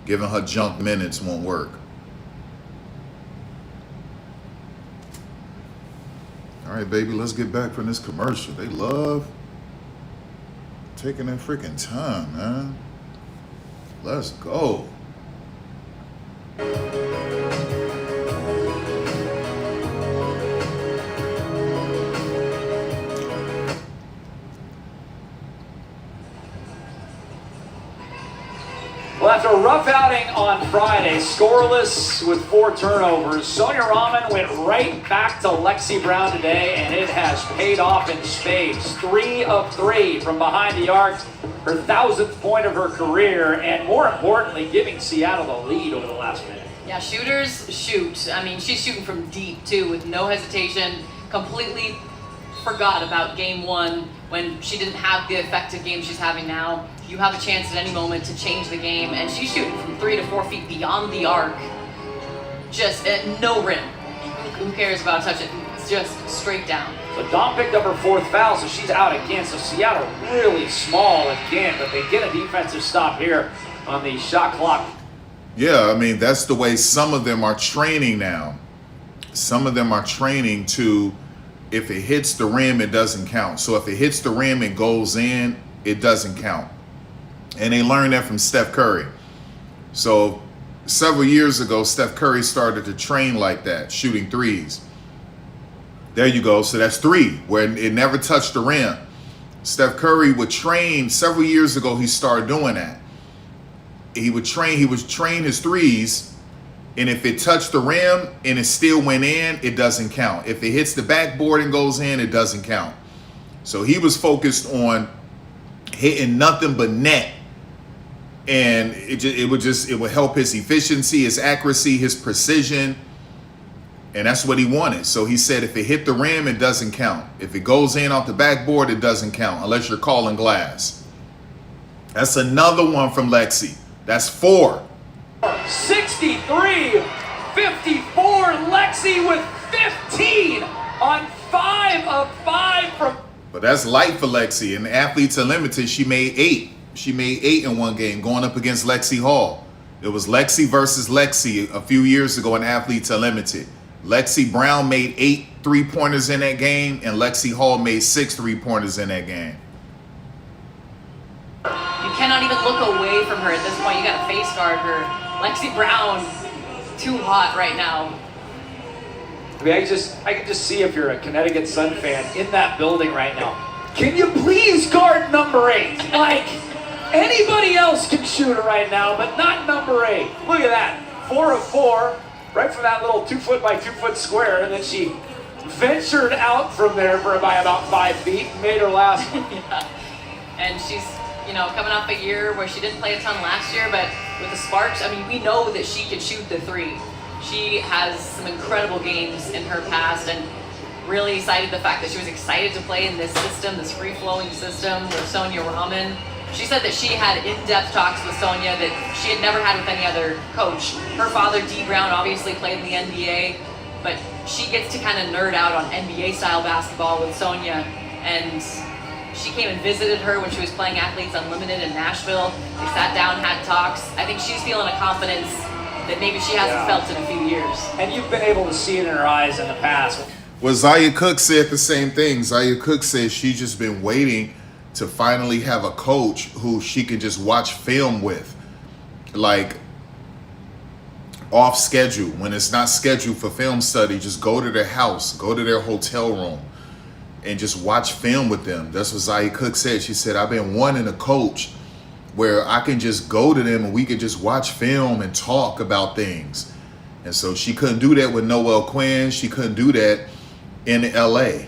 Giving her junk minutes won't work. All right, baby, let's get back from this commercial. They love taking that freaking time, man. Let's go. Well, after a rough outing on Friday, scoreless with 4 turnovers, Sonia Rahman went right back to Lexi Brown today, and it has paid off in spades. 3 of 3 from behind the arc, her 1,000th point of her career, and more importantly, giving Seattle the lead over the last minute. Yeah, shooters shoot. I mean, she's shooting from deep, too, with no hesitation, completely forgot about game one when she didn't have the effective game she's having now. You have a chance at any moment to change the game, and she's shooting from 3 to 4 feet beyond the arc. Just no rim. Who cares about touch it? It's just straight down. So Dawn picked up her 4th foul, so she's out again. So Seattle really small again, but they get a defensive stop here on the shot clock. Yeah, I mean, that's the way some of them are training now. Some of them are training to, if it hits the rim, it doesn't count. So if it hits the rim and goes in, it doesn't count. And they learned that from Steph Curry. So several years ago, Steph Curry started to train like that, shooting threes. There you go. So that's 3, where it never touched the rim. Steph Curry would train, several years ago, he started doing that. He would train his threes, and if it touched the rim and it still went in, it doesn't count. If it hits the backboard and goes in, it doesn't count. So he was focused on hitting nothing but net. And it would help his efficiency, his accuracy, his precision. And that's what he wanted. So he said, if it hit the rim, it doesn't count. If it goes in off the backboard, it doesn't count, unless you're calling glass. That's another one from Lexi. That's 4. 63-54, Lexi with 15 on 5 of 5 from. But that's light for Lexi. And Athletes Unlimited, she made 8. She made 8 in one game, going up against Lexi Hall. It was Lexi versus Lexi a few years ago in Athletes Unlimited. Lexi Brown made 8 3-pointers in that game, and Lexi Hall made 6 3-pointers in that game. You cannot even look away from her at this point. You got to face guard her. Lexi Brown, too hot right now. I mean, I can just see, if you're a Connecticut Sun fan in that building right now, can you please guard number 8? Like, anybody else can shoot it right now, but not number 8. Look at that, 4 of 4, right from that little 2-foot by 2-foot square, and then she ventured out from there by about 5 feet, and made her last one. Yeah. And she's, coming off a year where she didn't play a ton last year, but with the sparks, I mean, we know that she can shoot the 3. She has some incredible games in her past, and really cited the fact that she was excited to play in this system, this free-flowing system with Sonia Rahman. She said that she had in-depth talks with Sonia that she had never had with any other coach. Her father, Dee Brown, obviously played in the NBA, but she gets to kind of nerd out on NBA-style basketball with Sonia, and she came and visited her when she was playing Athletes Unlimited in Nashville. They sat down, had talks. I think she's feeling a confidence that maybe she hasn't felt in a few years. And you've been able to see it in her eyes in the past. Well, Zaya Cook said the same thing. Zaya Cook says she's just been waiting to finally have a coach who she can just watch film with, like off schedule. When it's not scheduled for film study, just go to their house, go to their hotel room, and just watch film with them. That's what Zaya Cook said. She said, I've been wanting a coach where I can just go to them and we could just watch film and talk about things. And so she couldn't do that with Noelle Quinn. She couldn't do that in LA.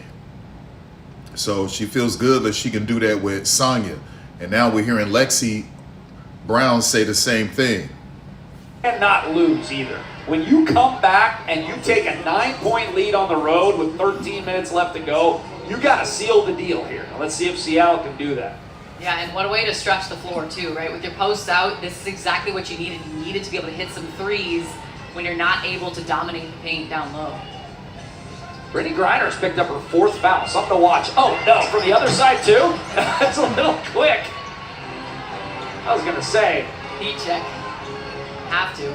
So she feels good that she can do that with Sonia. And now we're hearing Lexi Brown say the same thing. And not lose either. When you come back and you take a 9-point lead on the road with 13 minutes left to go, you got to seal the deal here. Let's see if Seattle can do that. Yeah, and what a way to stretch the floor too, right? With your posts out, this is exactly what you needed. You needed to be able to hit some threes when you're not able to dominate the paint down low. Brittany Griner's picked up her 4th foul. Something to watch. Oh, no, from the other side, too? That's a little quick. I was going to say. Heat check. Have to.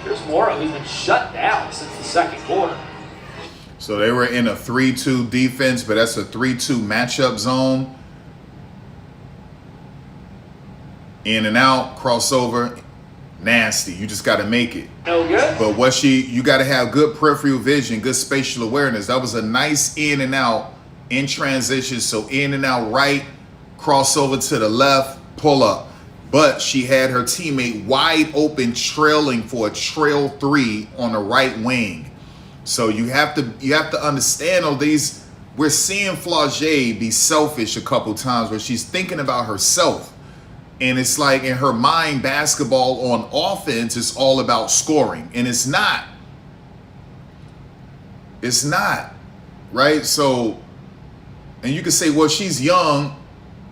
Here's Mora, who's been shut down since the second quarter. So they were in a 3-2 defense, but that's a 3-2 matchup zone. In and out, crossover, nasty. You just got to make it. No good. But you got to have good peripheral vision, good spatial awareness. That was a nice in and out in transition. So in and out right, crossover to the left, pull up. But she had her teammate wide open, trailing for a trail 3 on the right wing. So you have to understand all these. We're seeing Flau'jae be selfish a couple times where she's thinking about herself. And it's like in her mind, basketball on offense is all about scoring. And it's not. It's not. Right? So And you can say, well, she's young.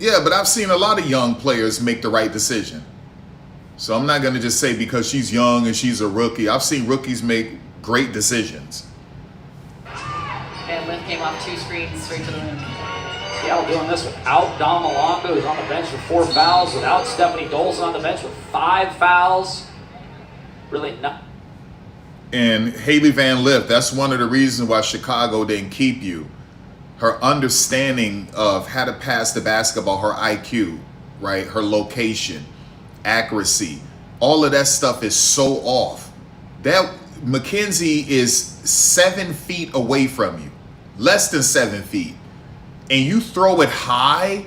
Yeah, but I've seen a lot of young players make the right decision. So I'm not going to just say because she's young and she's a rookie. I've seen rookies make great decisions. And Lynn came off 2 screens straight to the rim. Seattle doing this without Dom Malongo, who's on the bench with 4 fouls, without Stephanie Dolson on the bench with 5 fouls. Really not. And Haley Van Lith, that's one of the reasons why Chicago didn't keep you. Her understanding of how to pass the basketball, her IQ, right? Her location, accuracy, all of that stuff is so off. That Mackenzie is 7 feet away from you, less than 7 feet. And you throw it high,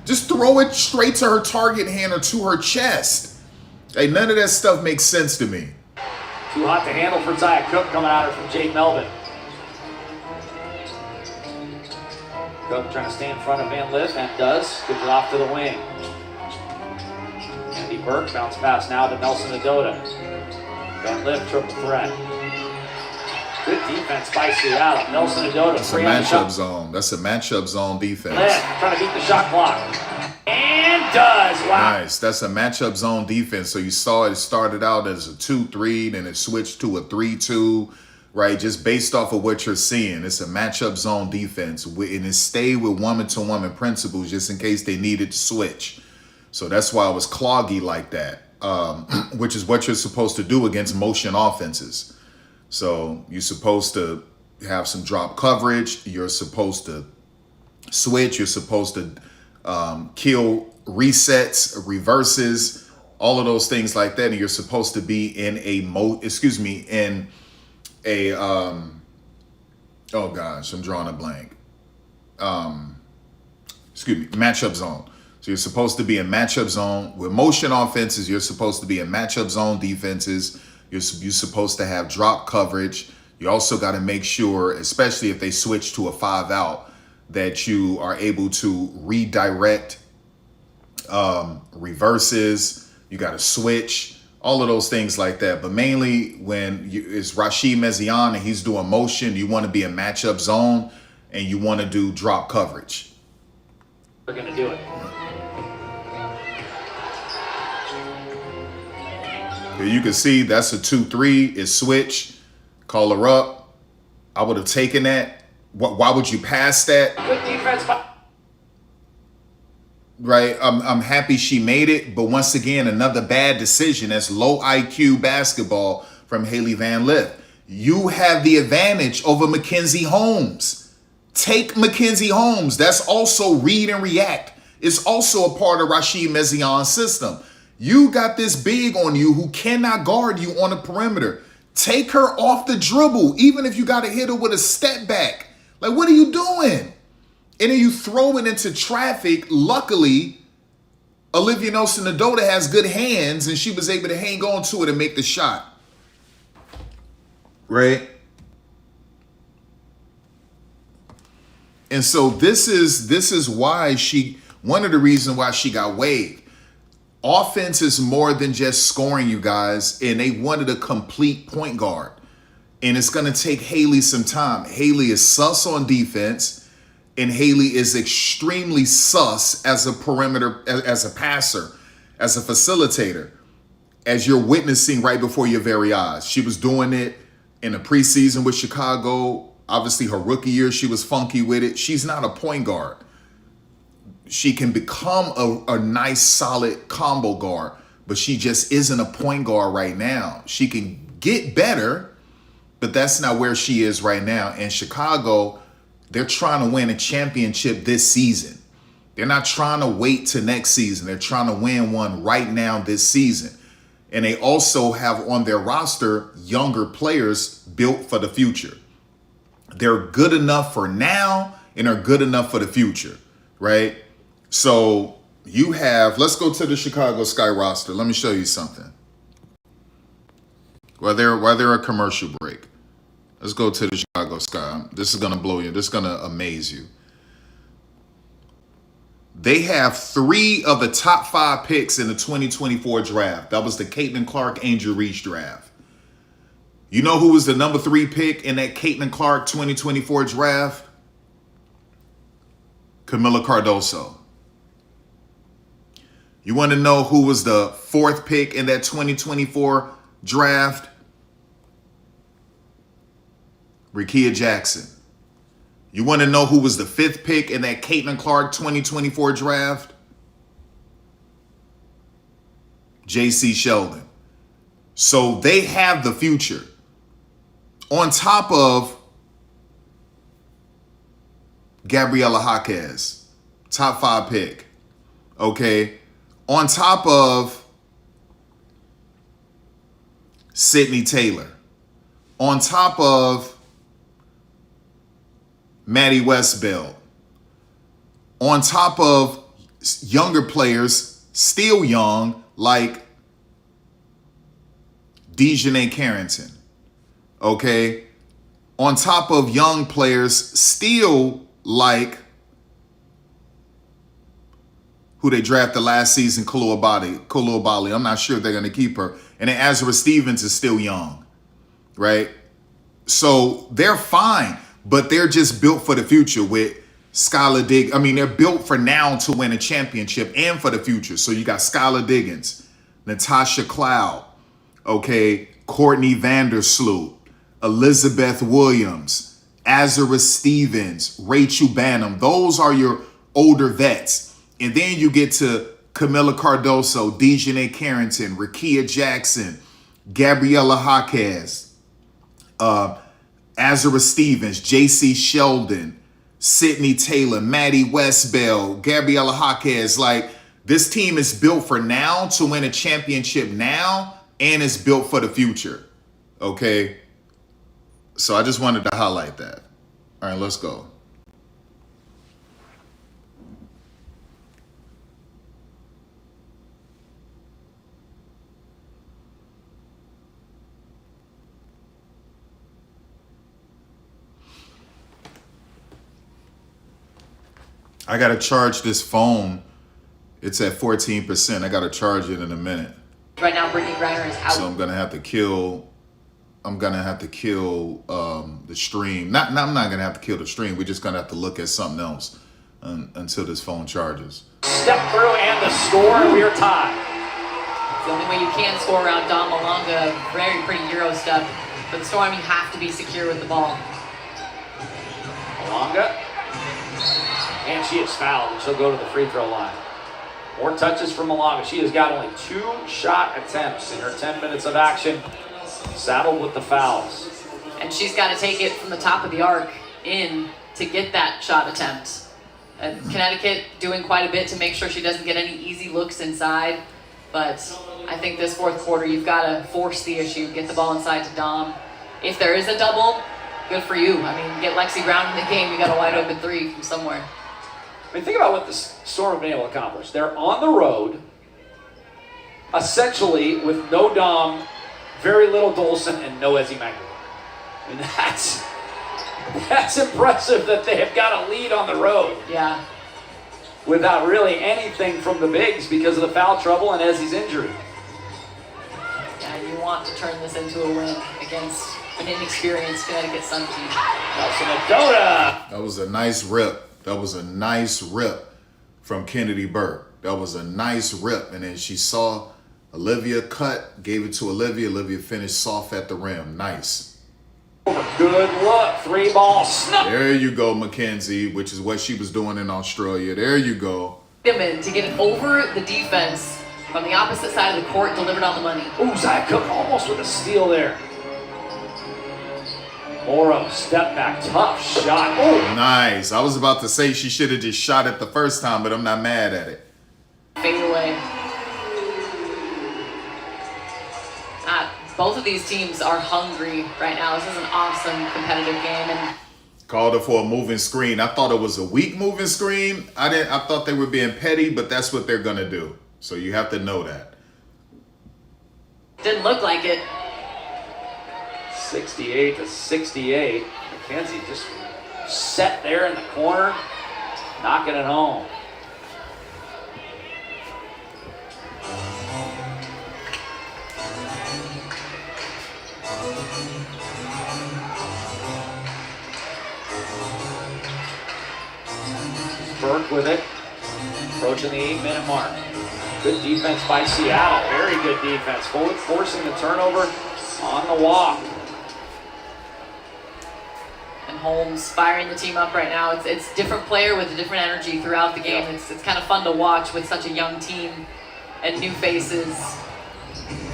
just throw it straight to her target hand or to her chest. Like, none of that stuff makes sense to me. Too hot to handle for Zaya Cook coming at her from Jade Melvin. Cook trying to stay in front of Van Lith and does. Gives it off to the wing. Andy Burke bounce pass now to Nelson Adota. Van Lith triple threat. Good defense by Seattle. Nelson Adota. That's a matchup zone. That's a matchup zone defense. Lynn trying to beat the shot clock. And does. Wow. Nice. That's a matchup zone defense. So you saw it started out as a 2-3, then it switched to a 3-2, right? Just based off of what you're seeing. It's a matchup zone defense. And it stayed with woman-to-woman principles just in case they needed to switch. So that's why it was cloggy like that, which is what you're supposed to do against motion offenses. So you're supposed to have some drop coverage. You're supposed to switch. You're supposed to kill resets, reverses, all of those things like that. And you're supposed to be in oh gosh, I'm drawing a blank. Matchup zone. So you're supposed to be in matchup zone. With motion offenses, you're supposed to be in matchup zone defenses. You're supposed to have drop coverage. You also got to make sure, especially if they switch to a 5-out, that you are able to redirect reverses. You got to switch, all of those things like that. But mainly when it's Rashid Mezian and he's doing motion, you want to be in matchup zone and you want to do drop coverage. We're going to do it. You can see that's a 2-3. It's switch. Call her up. I would have taken that. Why would you pass that? Good defense by... Right. I'm happy she made it. But once again, another bad decision. That's low IQ basketball from Haley Van Lith. You have the advantage over Mackenzie Holmes. Take Mackenzie Holmes. That's also read and react. It's also a part of Rashid Mezian's system. You got this big on you who cannot guard you on the perimeter. Take her off the dribble, even if you got to hit her with a step back. Like, what are you doing? And then you throw it into traffic. Luckily, Olivia Nelson-Adota has good hands, and she was able to hang on to it and make the shot. Right? And so this is why one of the reasons why she got waived. Offense is more than just scoring, you guys, and they wanted a complete point guard. And it's going to take Haley some time. Haley is sus on defense, and Haley is extremely sus as a perimeter, as a passer, as a facilitator, as you're witnessing right before your very eyes. She was doing it in the preseason with Chicago. Obviously, her rookie year, she was funky with it. She's not a point guard. She can become a nice, solid combo guard, but she just isn't a point guard right now. She can get better, but that's not where she is right now. And Chicago, they're trying to win a championship this season. They're not trying to wait till next season. They're trying to win one right now this season. And they also have on their roster younger players built for the future. They're good enough for now and are good enough for the future, right? So you have, let's go to the Chicago Sky roster. Let me show you something. While they're a commercial break, let's go to the Chicago Sky. This is going to blow you. This is going to amaze you. They have 3 of the top 5 picks in the 2024 draft. That was the Caitlin Clark Angel Reese draft. You know who was the number 3 pick in that Caitlin Clark 2024 draft? Camila Cardoso. You want to know who was the 4th pick in that 2024 draft? Rickea Jackson. You want to know who was the 5th pick in that Caitlin Clark 2024 draft? J.C. Sheldon. So they have the future. On top of Gabriela Jaquez, top 5 pick. Okay. On top of Sydney Taylor. On top of Maddie Westbeld. On top of younger players, still young, like Dejanay Carrington. Okay? On top of young players, still like who they drafted last season, Koulibaly. I'm not sure if they're going to keep her. And then Azra Stevens is still young, right? So they're fine, but they're just built for the future with Skylar Diggins. I mean, they're built for now to win a championship and for the future. So you got Skylar Diggins, Natasha Cloud, okay, Courtney Vandersloot, Elizabeth Williams, Azra Stevens, Rachel Banham. Those are your older vets. And then you get to Camila Cardoso, Dejanay Carrington, Rickea Jackson, Gabriela Jaquez, Azra Stevens, J.C. Sheldon, Sydney Taylor, Maddie Westbeld, Gabriela Jaquez. Like, this team is built for now to win a championship now, and it's built for the future. Okay? So I just wanted to highlight that. All right, let's go. I got to charge this phone. It's at 14%. I got to charge it in a minute. Right now, Brittany Griner is out. So I'm going to have to kill the stream. I'm not going to have to kill the stream. We're just going to have to look at something else until this phone charges. Step through and the score. We are tied. It's the only way you can score around Dom Malonga. Very pretty Euro step. For the Storm, you have to be secure with the ball. Malonga. And she is fouled, and she'll go to the free throw line. More touches from Malonga. She has got only 2 shot attempts in her 10 minutes of action, saddled with the fouls. And she's got to take it from the top of the arc in to get that shot attempt. And Connecticut doing quite a bit to make sure she doesn't get any easy looks inside. But I think this 4th quarter, you've got to force the issue, get the ball inside to Dom. If there is a double, good for you. I mean, get Lexi Brown in the game, you got a wide open 3 from somewhere. I mean, think about what the Storm have been able to accomplish. They're on the road, essentially with no Dom, very little Dolson, and no Ezzy Magdalene. I mean, that's impressive that they have got a lead on the road. Yeah. Without really anything from the bigs because of the foul trouble and Ezzy's injury. Yeah, you want to turn this into a win against an inexperienced Connecticut Sun team. Nelson Adota. That was a nice rip. That was a nice rip from Kennedy Burke. That was a nice rip. And then she saw Olivia cut, gave it to Olivia. Olivia finished soft at the rim. Nice. Good look. 3-ball snap. There you go, Mackenzie, which is what she was doing in Australia. There you go. To get it over the defense from the opposite side of the court, delivered on the money. Ooh, Zach Cook almost with a steal there. Morrow, step back, tough shot. Oh, Nice. I was about to say she should have just shot it the first time, but I'm not mad at it. Fade away. Both of these teams are hungry right now. This is an awesome competitive game. And Called her for a moving screen. I thought it was a weak moving screen. I thought they were being petty, but that's what they're gonna do. So you have to know that. didn't look like it. 68-68. Mackenzie just set there in the corner, knocking it home. Burke with it. Approaching the 8-minute mark. Good defense by Seattle. Very good defense. Forcing the turnover on the walk. And Holmes firing the team up right now. It's different player with a different energy throughout the game. It's kind of fun to watch with such a young team and new faces.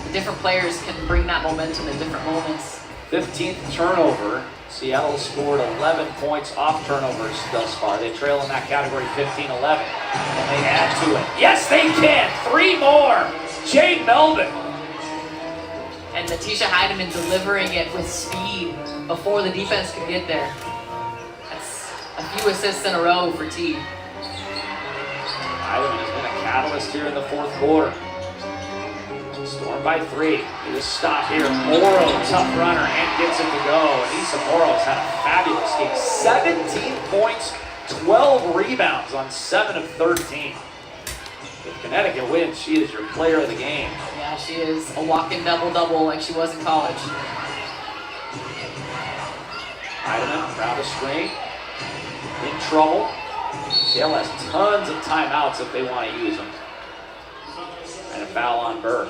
The different players can bring that momentum in different moments. 15th turnover. Seattle scored 11 points off turnovers thus far. They trail in that category 15-11. And they add to it. Yes, they can. 3 more. Jade Melvin. And Natisha Heidemann delivering it with speed before the defense could get there. That's a few assists in a row for T. Heidemann has been a catalyst here in the 4th quarter. Storm by 3. Need a stop here. Morrow, tough runner, and gets it to go. And Issa Morrow has had a fabulous game. 17 points, 12 rebounds on 7 of 13. If Connecticut wins, she is your player of the game. Yeah, she is a walking double-double like she was in college. Heidemann around the screen. In trouble. Seattle has tons of timeouts if they want to use them. And a foul on Burke.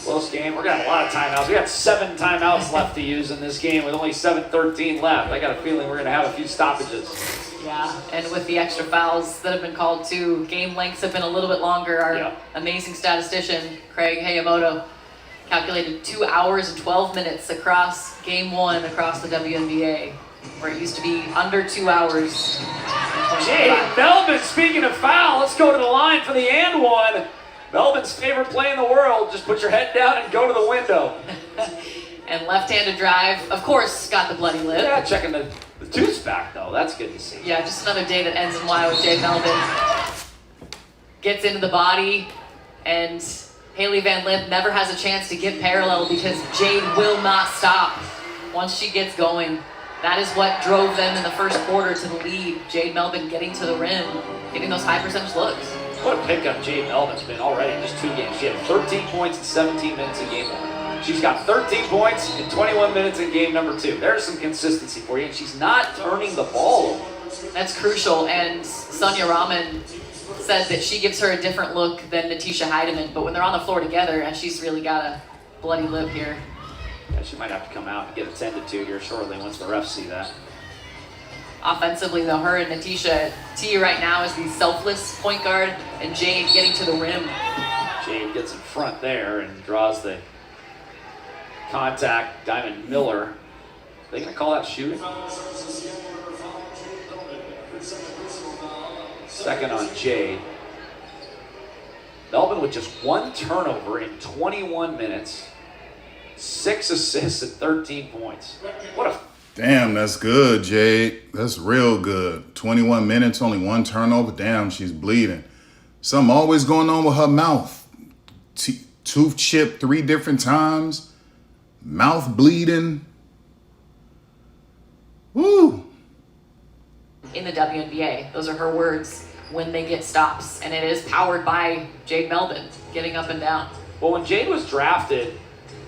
Close game. We're got a lot of timeouts. We got 7 timeouts left to use in this game with only 7:13 left. I got a feeling we're going to have a few stoppages. Yeah, and with the extra fouls that have been called too, game lengths have been a little bit longer. Our amazing statistician, Craig Hayamoto, calculated 2 hours and 12 minutes across game 1 across the WNBA, where it used to be under 2 hours. Jade Melvin, speaking of foul, let's go to the line for the and one. Melvin's favorite play in the world. Just put your head down and go to the window. And left-handed drive, of course, got the bloody lip. Yeah, checking the tooth back, though. That's good to see. Yeah, just another day that ends in Y with Jade Melvin. Gets into the body, and Haley Van Lith never has a chance to get parallel because Jade will not stop once she gets going. That is what drove them in the first quarter to the lead. Jade Melvin getting to the rim, getting those high percentage looks. What a pickup Jade Melvin's been already in just 2 games. She had 13 points in 17 minutes in game 1. She's got 13 points in 21 minutes in game number 2. There's some consistency for you, and she's not turning the ball over. That's crucial, and Sonia Rahman said that she gives her a different look than Natisha Heidemann, but when they're on the floor together, and she's really got a bloody lip here. Yeah, she might have to come out and get attended to here shortly once the refs see that. Offensively, though, her and Natisha, T right now is the selfless point guard, and Jade getting to the rim. Jade gets in front there and draws the contact. Diamond Miller. Are they going to call that shooting? Second on Jade. Melvin with just 1 turnover in 21 minutes. 6 assists and 13 points. What a... Damn, that's good, Jade. That's real good. 21 minutes, only 1 turnover. Damn, she's bleeding. Something always going on with her mouth. Tooth chipped 3 different times. Mouth bleeding. Woo. In the WNBA, those are her words when they get stops, and it is powered by Jade Melvin getting up and down. Well, when Jade was drafted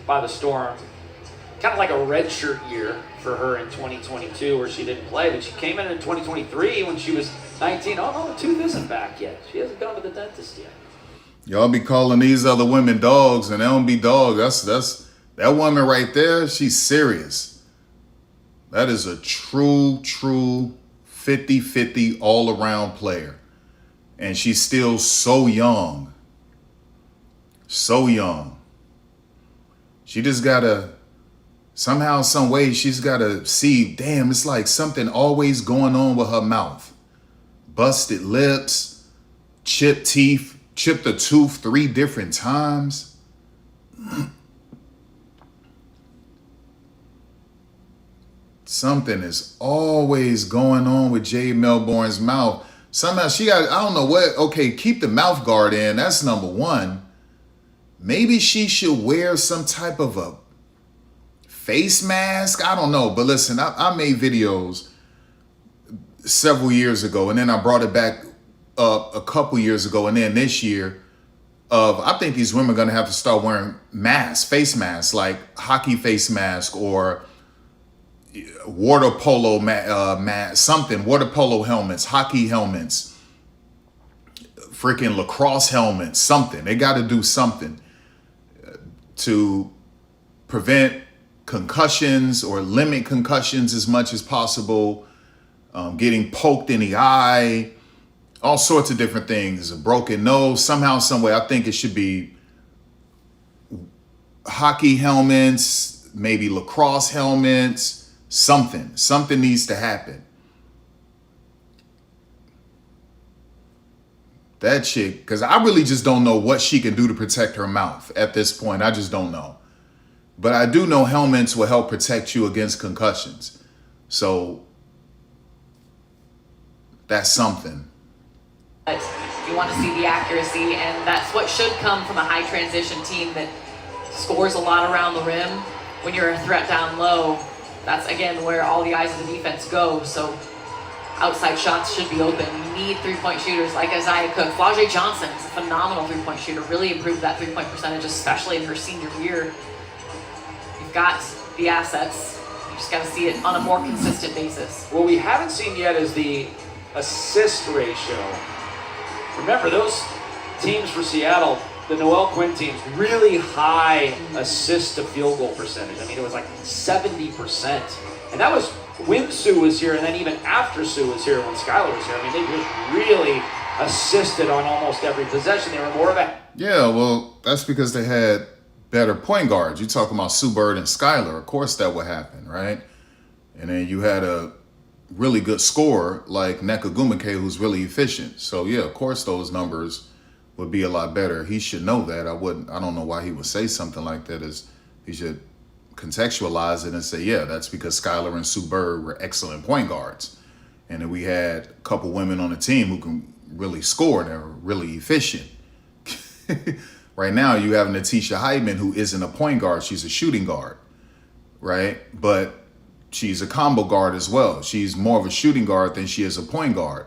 by the Storm, kind of like a redshirt year for her in 2022 where she didn't play, but she came in 2023 when she was 19. Oh no, the tooth isn't back yet. She hasn't gone to the dentist yet. Y'all be calling these other women dogs, and they don't be dogs. That's that woman right there. She's serious. That is a true 50-50 all-around player. And she's still so young. So young. She just gotta, somehow, some way, she's gotta see, damn, it's like something always going on with her mouth. Busted lips, chipped teeth, chipped a tooth 3 different times. Something is always going on with Jade Melbourne's mouth. Somehow she got, I don't know what, okay, keep the mouth guard in. That's number 1. Maybe she should wear some type of a face mask. I don't know. But listen, I made videos several years ago, and then I brought it back up a couple years ago, and then this year of, I think these women are going to have to start wearing masks, face masks, like hockey face mask, or water polo something, water polo helmets, hockey helmets, freaking lacrosse helmets, something. They got to do something to prevent concussions or limit concussions as much as possible, getting poked in the eye, all sorts of different things, a broken nose, somehow, some way. I think it should be hockey helmets, maybe lacrosse helmets, something needs to happen. That chick, because I really just don't know what she can do to protect her mouth at this point. I just don't know. But I do know helmets will help protect you against concussions. So that's something. But you want to see the accuracy, and that's what should come from a high transition team that scores a lot around the rim. When you're a threat down low, that's again where all the eyes of the defense go. So outside shots should be open. You need three-point shooters like Isaiah Cook. Flau'jae Johnson is a phenomenal three-point shooter. Really improved that three-point percentage, especially in her senior year. You've got the assets. You just got to see it on a more consistent basis. What we haven't seen yet is the assist ratio. Remember, those teams for Seattle, the Noelle Quinn teams, really high assist to field goal percentage. I mean, it was like 70%. And that was when Sue was here, and then even after Sue was here, when Skylar was here. I mean, they just really assisted on almost every possession. They were more of a... Yeah, well, that's because they had better point guards. You're talking about Sue Bird and Skylar. Of course that would happen, right? And then you had a really good scorer like Nneka Ogwumike, who's really efficient. So, yeah, of course those numbers would be a lot better. He should know that. I don't know why he would say something like that. He should contextualize it and say, yeah, that's because Skylar and Sue Bird were excellent point guards. And then we had a couple women on the team who can really score. They're really efficient. Right now, you have Natisha Heidman, who isn't a point guard. She's a shooting guard, right? But she's a combo guard as well. She's more of a shooting guard than she is a point guard.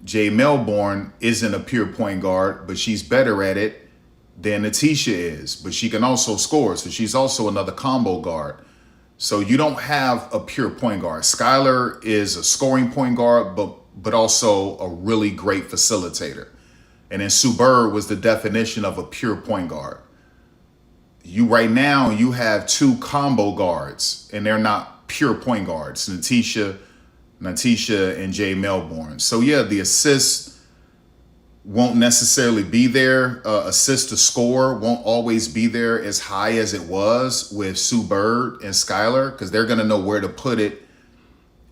Jay Melbourne isn't a pure point guard, but she's better at it than Natisha is. But she can also score, so she's also another combo guard. So you don't have a pure point guard. Skylar is a scoring point guard, but also a really great facilitator. And then Sue Bird was the definition of a pure point guard. Right now, you have two combo guards, and they're not pure point guards. Natisha and Jay Melbourne. So yeah, the assists won't necessarily be there. Assist to score won't always be there as high as it was with Sue Bird and Skylar, because they're going to know where to put it.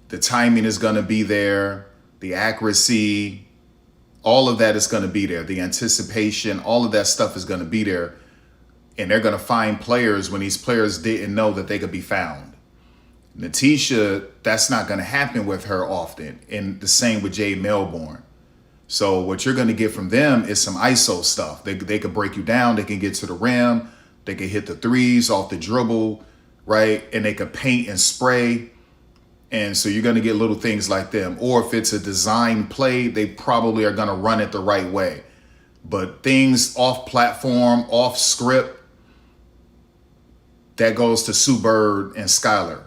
The timing is going to be there. The accuracy, all of that is going to be there. The anticipation, all of that stuff is going to be there. And they're going to find players when these players didn't know that they could be found. Natisha, that's not going to happen with her often. And the same with Jay Melbourne. So what you're going to get from them is some ISO stuff. They could break you down. They can get to the rim. They can hit the threes off the dribble, right? And they could paint and spray. And so you're going to get little things like them. Or if it's a design play, they probably are going to run it the right way. But things off platform, off script, that goes to Sue Bird and Skylar.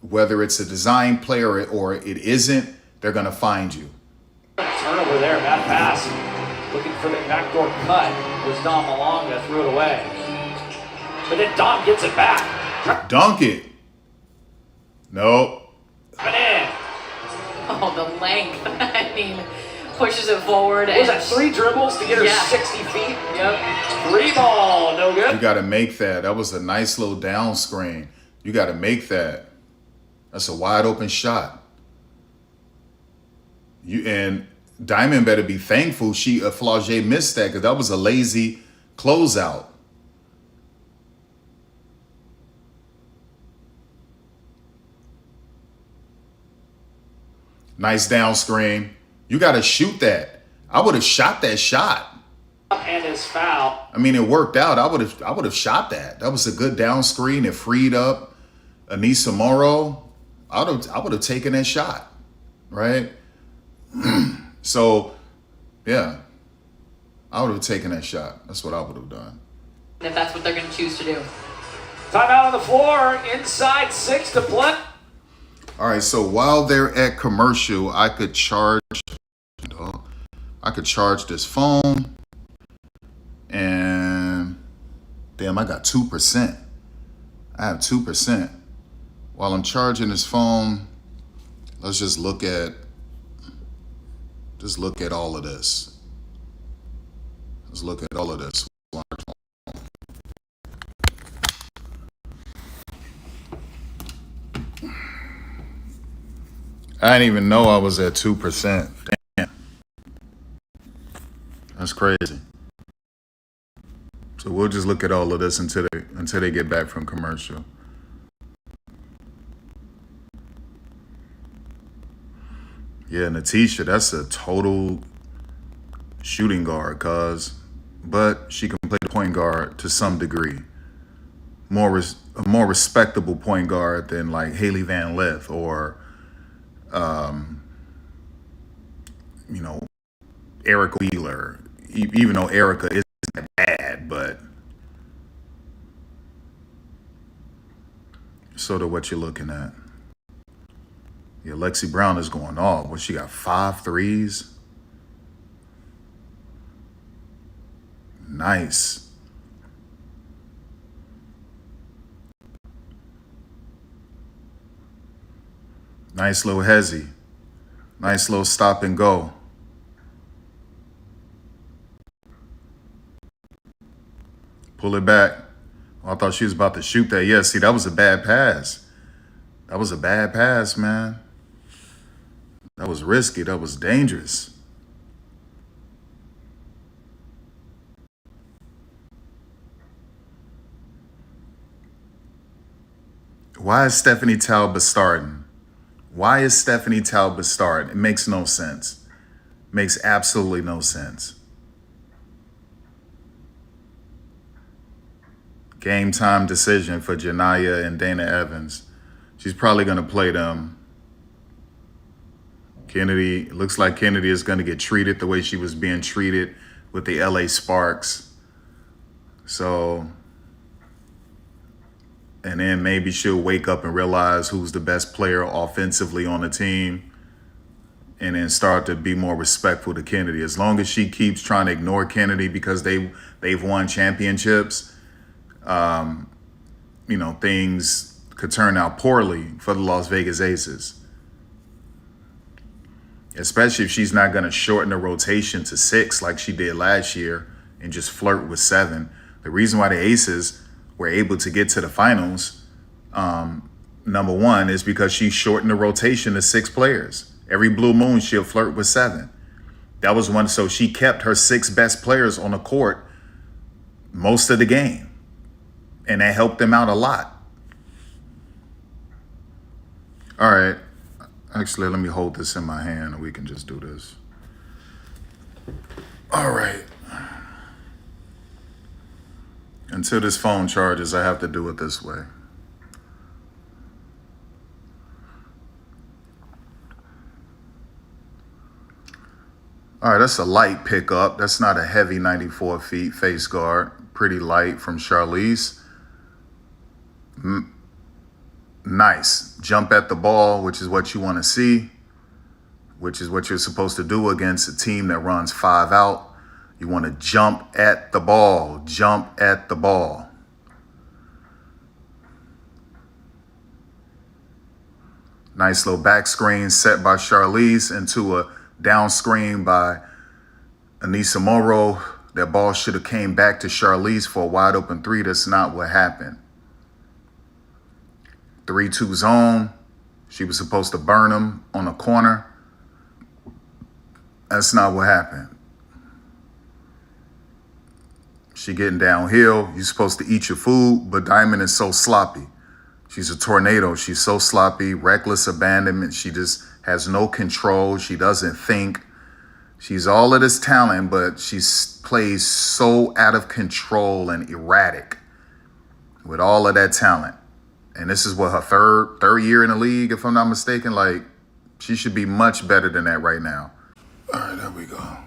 Whether it's a design play or it isn't, they're going to find you. Turnover there, bad pass. Looking for the backdoor cut. Was Dom Malonga, threw it away. But then Dom gets it back. Dunk it. Nope. In. Oh, the length. I mean, pushes it forward. Was that 3 dribbles to get her 60 feet? Yep. 3 ball, no good. You got to make that. That was a nice little down screen. You got to make that. That's a wide open shot. And Diamond better be thankful Flau'jae missed that, because that was a lazy closeout. Nice down screen. You got to shoot that. I would have shot that shot. And his foul. I mean, it worked out. I would have shot that. That was a good down screen. It freed up Anissa Morrow. I would have taken that shot, right? So, yeah, I would have taken that shot. That's what I would have done. If that's what they're going to choose to do. Timeout on the floor. Inside 6 to play. All right, so while they're at commercial, I could charge this phone, and damn, I got 2%. I have 2%. While I'm charging this phone, let's just look at all of this. Let's look at all of this. I didn't even know I was at 2%. Damn. That's crazy. So we'll just look at all of this until they get back from commercial. Yeah, Natisha, that's a total shooting guard, but she can play the point guard to some degree. A more respectable point guard than like Haley Van Lith or Erica Wheeler, even though Erica isn't that bad, but sort of what you're looking at. Yeah, Lexi Brown is going off. What, she got 5 threes? Nice. Nice little hezzy. Nice little stop and go. Pull it back. Oh, I thought she was about to shoot that. Yeah, see, that was a bad pass. That was a bad pass, man. That was risky. That was dangerous. Why is Stephanie Talbot starting? Why is Stephanie Talbot starting? It makes no sense. Makes absolutely no sense. Game time decision for Janiyah and Dana Evans. She's probably going to play them. Kennedy, looks like Kennedy is going to get treated the way she was being treated with the LA Sparks. So, and then maybe she'll wake up and realize who's the best player offensively on the team and then start to be more respectful to Kennedy. As long as she keeps trying to ignore Kennedy because they've won championships, things could turn out poorly for the Las Vegas Aces. Especially if she's not going to shorten the rotation to 6 like she did last year and just flirt with 7. The reason why the Aces were able to get to the finals, number one, is because she shortened the rotation to 6 players. Every blue moon, she'll flirt with 7. That was one. So she kept her 6 best players on the court most of the game. And that helped them out a lot. All right. Actually, let me hold this in my hand and we can just do this. All right. Until this phone charges, I have to do it this way. All right, that's a light pickup. That's not a heavy 94 feet face guard. Pretty light from Charlize. Nice. Jump at the ball, which is what you want to see, which is what you're supposed to do against a team that runs 5 out. You want to jump at the ball. Jump at the ball. Nice little back screen set by Charlize into a down screen by Anissa Morrow. That ball should have came back to Charlize for a wide open 3. That's not what happened. 3-2 zone. She was supposed to burn him on a corner. That's not what happened. She getting downhill. You're supposed to eat your food, but Diamond is so sloppy. She's a tornado. She's so sloppy, reckless abandonment. She just has no control. She doesn't think. She's all of this talent, but she plays so out of control and erratic with all of that talent. And this is what, her third year in the league, if I'm not mistaken. Like, she should be much better than that right now. All right, there we go.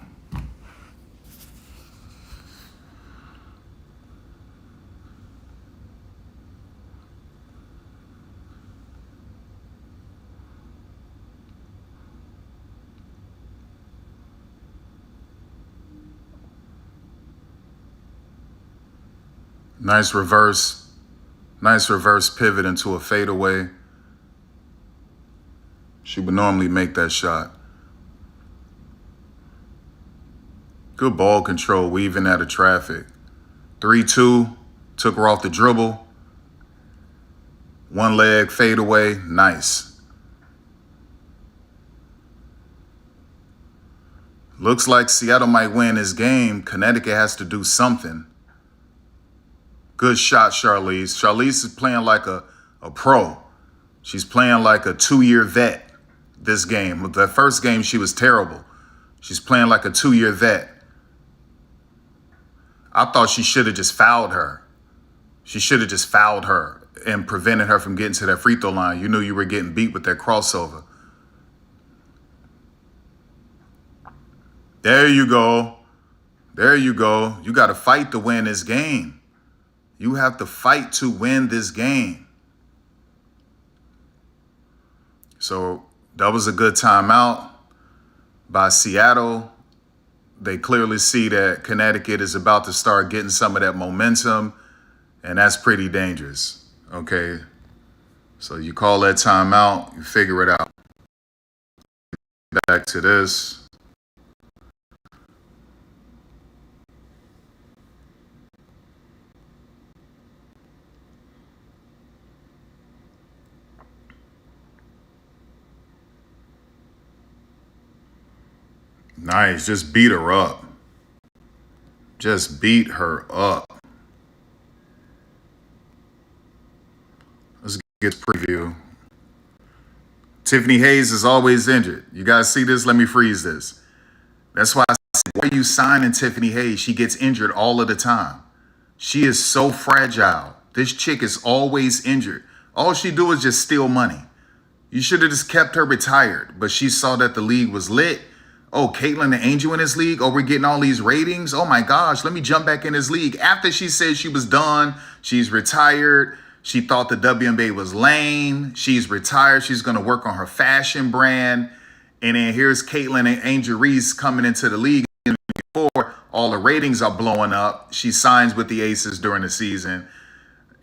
Nice reverse pivot into a fadeaway. She would normally make that shot. Good ball control, weaving out of traffic. 3-2, took her off the dribble. One leg fadeaway, nice. Looks like Seattle might win this game. Connecticut has to do something. Good shot, Charlize. Charlize is playing like a pro. She's playing like a 2-year vet this game. The first game, she was terrible. She's playing like a 2-year vet. I thought she should have just fouled her. She should have just fouled her and prevented her from getting to that free throw line. You knew you were getting beat with that crossover. There you go. There you go. You got to fight to win this game. You have to fight to win this game. So that was a good timeout by Seattle. They clearly see that Connecticut is about to start getting some of that momentum, and that's pretty dangerous. Okay, so you call that timeout, you figure it out. Back to this. Nice, just beat her up. Just beat her up. Let's get to preview. Tiffany Hayes is always injured. You guys see this? Let me freeze this. That's why I said, why are you signing Tiffany Hayes? She gets injured all of the time. She is so fragile. This chick is always injured. All she do is just steal money. You should have just kept her retired, but she saw that the league was lit. Oh, Caitlin the Angel in this league? Oh, we're getting all these ratings? Oh my gosh, let me jump back in this league. After she said she was done, she's retired. She thought the WNBA was lame. She's retired. She's going to work on her fashion brand. And then here's Caitlin and Angel Reese coming into the league. Before all the ratings are blowing up, she signs with the Aces during the season.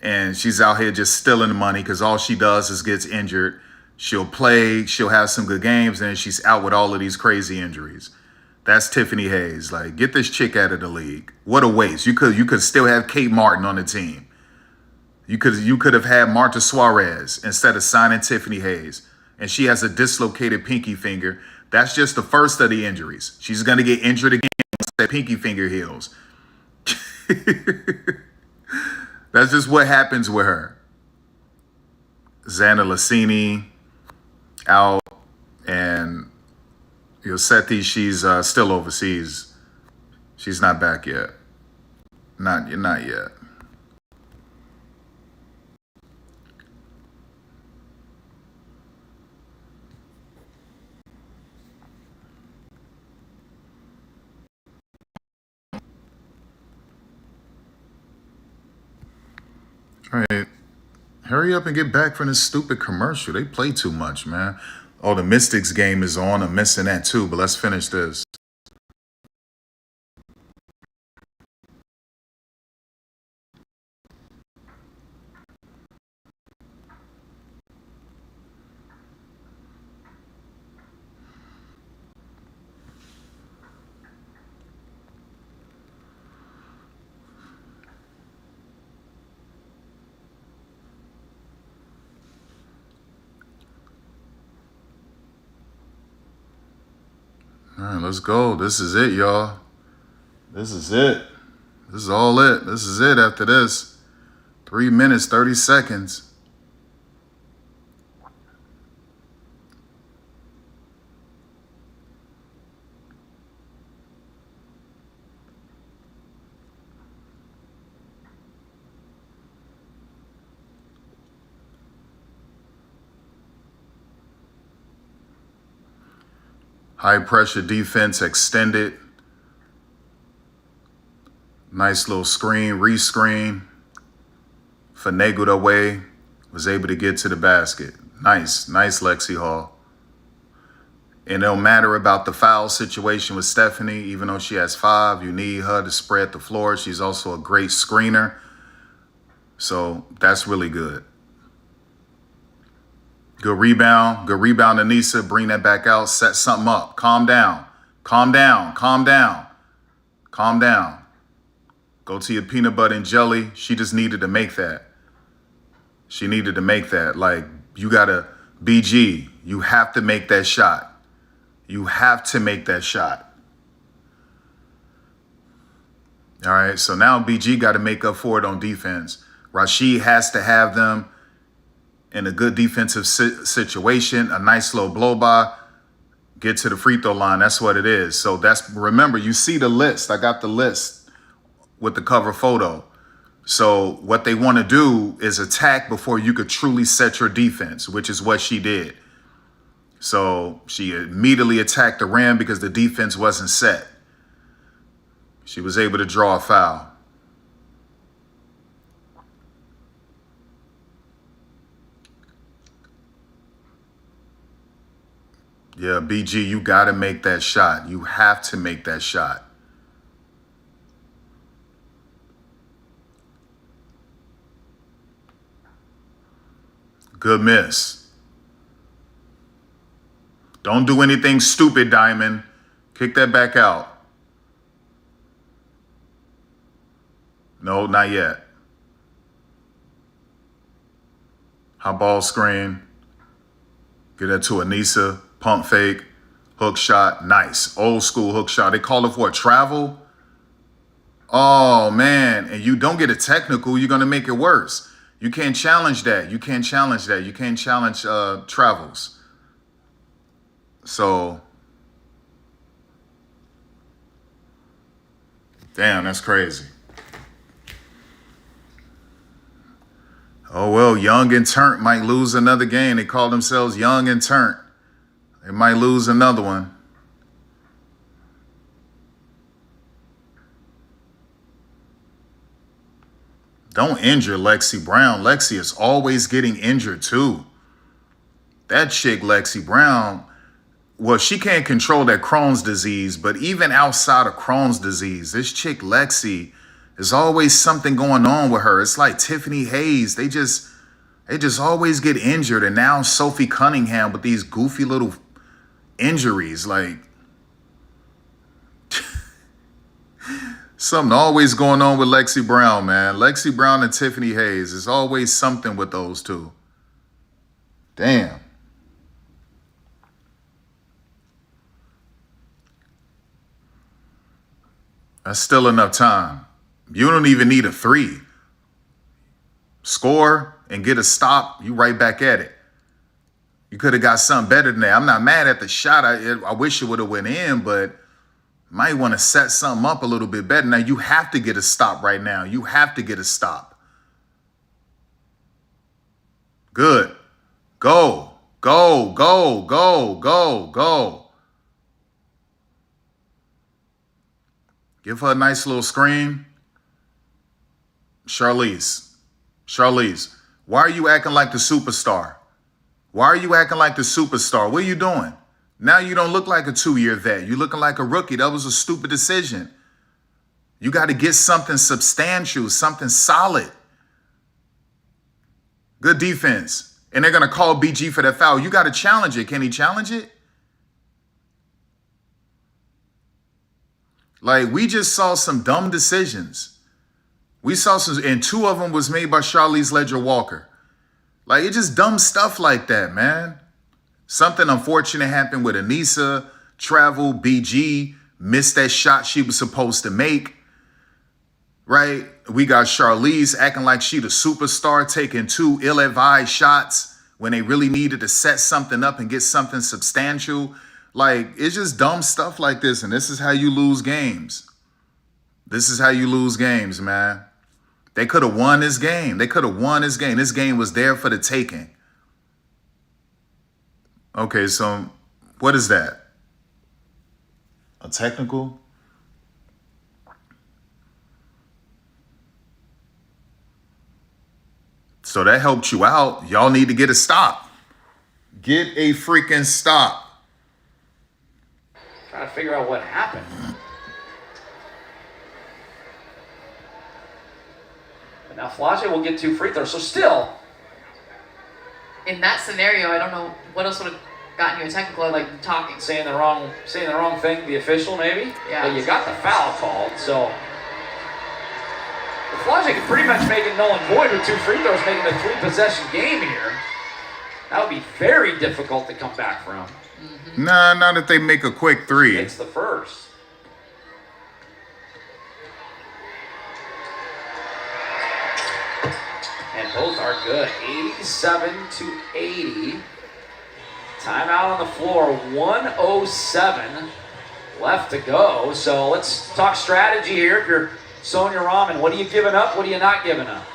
And she's out here just stealing the money because all she does is gets injured. She'll play, she'll have some good games, and then she's out with all of these crazy injuries. That's Tiffany Hayes. Like, get this chick out of the league. What a waste. You could still have Kate Martin on the team. You could have had Marta Suarez instead of signing Tiffany Hayes. And she has a dislocated pinky finger. That's just the first of the injuries. She's going to get injured again once that pinky finger heals. That's just what happens with her. Xana Lassini out, and Yosetti, she's still overseas. She's not back yet. Not yet. All right. Hurry up and get back from this stupid commercial. They play too much, man. Oh, the Mystics game is on. I'm missing that too, but let's finish this. All right, let's go. This is it, y'all. This is it. This is all it. This is it after this. 3 minutes, 30 seconds. High pressure defense extended. Nice little screen, re-screen. Finagled away. Was able to get to the basket. Nice Lexi Hall. And it don't matter about the foul situation with Stephanie. Even though she has 5, you need her to spread the floor. She's also a great screener. So that's really good. Good rebound. Good rebound, Anissa. Bring that back out. Set something up. Calm down. Calm down. Calm down. Calm down. Go to your peanut butter and jelly. She just needed to make that. She needed to make that. Like, you got to, BG, you have to make that shot. You have to make that shot. All right, so now BG got to make up for it on defense. Rashid has to have them in a good defensive situation, a nice slow blow by, get to the free throw line. That's what it is. So that's, remember, you see the list. I got the list with the cover photo. So what they want to do is attack before you could truly set your defense, which is what she did. So she immediately attacked the rim because the defense wasn't set. She was able to draw a foul. Yeah, BG, you got to make that shot. You have to make that shot. Good miss. Don't do anything stupid, Diamond. Kick that back out. No, not yet. High ball screen. Get that to Anissa. Pump fake. Hook shot. Nice. Old school hook shot. They call it for a travel. Oh, man. And you don't get a technical, you're going to make it worse. You can't challenge that. You can't challenge that. You can't challenge travels. So, damn, that's crazy. Oh, well, Young and Turnt might lose another game. They call themselves Young and Turnt. They might lose another one. Don't injure Lexi Brown. Lexi is always getting injured too. That chick, Lexi Brown, well, she can't control that Crohn's disease, but even outside of Crohn's disease, this chick, Lexi, there's always something going on with her. It's like Tiffany Hayes. They just always get injured. And now Sophie Cunningham with these goofy little injuries. Like, something always going on with Lexi Brown, man. Lexi Brown and Tiffany Hayes. There's always something with those two. Damn. That's still enough time. You don't even need a three. Score and get a stop, you right back at it. You could have got something better than that. I'm not mad at the shot. I wish it would have went in, but might want to set something up a little bit better. Now, you have to get a stop right now. You have to get a stop. Good. Go, go, go, go, go, go. Give her a nice little screen. Charlize, why are you acting like the superstar? Why are you acting like the superstar? What are you doing? Now you don't look like a 2-year vet. You're looking like a rookie. That was a stupid decision. You got to get something substantial, something solid. Good defense. And they're going to call BG for that foul. You got to challenge it. Can he challenge it? Like, we just saw some dumb decisions. We saw some, and 2 of them was made by Charlize Ledger-Walker. Like, it's just dumb stuff like that, man. Something unfortunate happened with Anissa, Travel, BG, missed that shot she was supposed to make, right? We got Charlize acting like she the superstar, taking 2 ill-advised shots when they really needed to set something up and get something substantial. Like, it's just dumb stuff like this, and this is how you lose games. This is how you lose games, man. They could have won this game. They could have won this game. This game was there for the taking. Okay, so what is that? A technical? So that helped you out. Y'all need to get a stop. Get a freaking stop. Trying to figure out what happened. And now Flage will get 2 free throws. So still, In that scenario, I don't know what else would have gotten you a technical, like talking. saying the wrong thing to the official, maybe. Yeah. But you got the foul called, so Flage could pretty much make it null and void with 2 free throws, making a 3-possession game here. That would be very difficult to come back from. Nah, not if they make a quick 3. It's the first. And both are good. 87-80. Timeout on the floor. 1:07 left to go. So let's talk strategy here. If you're Sonia Rahman, what are you giving up? What are you not giving up?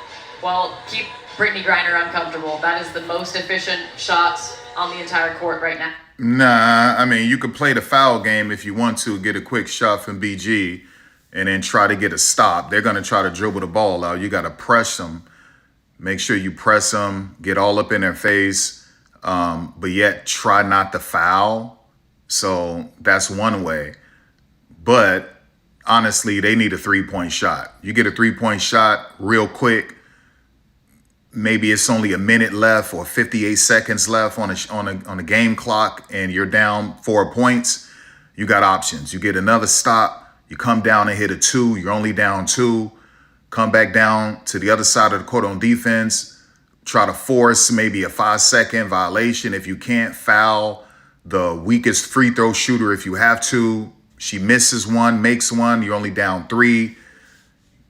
Well, keep Brittany Griner uncomfortable. That is the most efficient shots on the entire court right now. Nah, I mean, you could play the foul game if you want to, get a quick shot from BG, and then try to get a stop. They're going to try to dribble the ball out. You got to press them. Make sure you press them, get all up in their face, but yet try not to foul. So that's one way. But honestly, they need a 3-point shot. You get a 3-point shot real quick. Maybe it's only a minute left or 58 seconds left on a game clock, and you're down 4 points. You got options. You get another stop. You come down and hit a 2. You're only down 2. Come back down to the other side of the court on defense. Try to force maybe a 5-second violation. If you can't, foul the weakest free throw shooter if you have to. She misses one, makes one. You're only down 3.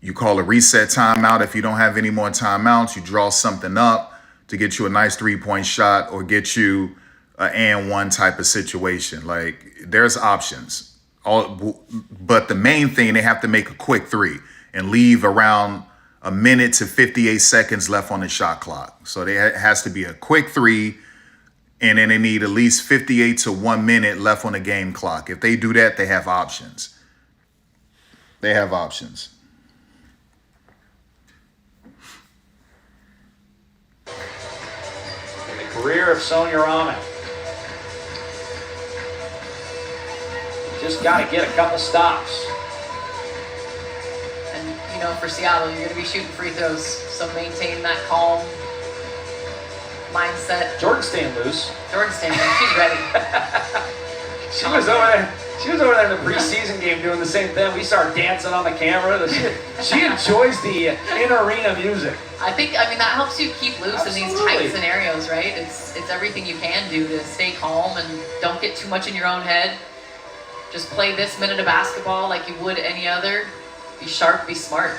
You call a reset timeout. If you don't have any more timeouts, you draw something up to get you a nice 3-point shot or get you an and one type of situation. Like, there's options. But the main thing, they have to make a quick 3 and leave around a minute to 58 seconds left on the shot clock. So there has to be a quick 3, and then they need at least 58 to 1 minute left on the game clock. If they do that, they have options. They have options. In the career of Sonia Rahman, just got to get a couple stops. And, you know, for Seattle, you're going to be shooting free throws. So maintain that calm mindset. Jordan staying loose. Jordan Stanley, she's ready. She was over there. She was over there in the preseason game doing the same thing. We started dancing on the camera. She enjoys the in-arena music. I mean, that helps you keep loose in these Absolutely. tight scenarios, right? It's everything you can do to stay calm and don't get too much in your own head. Just play this minute of basketball like you would any other. Be sharp, be smart.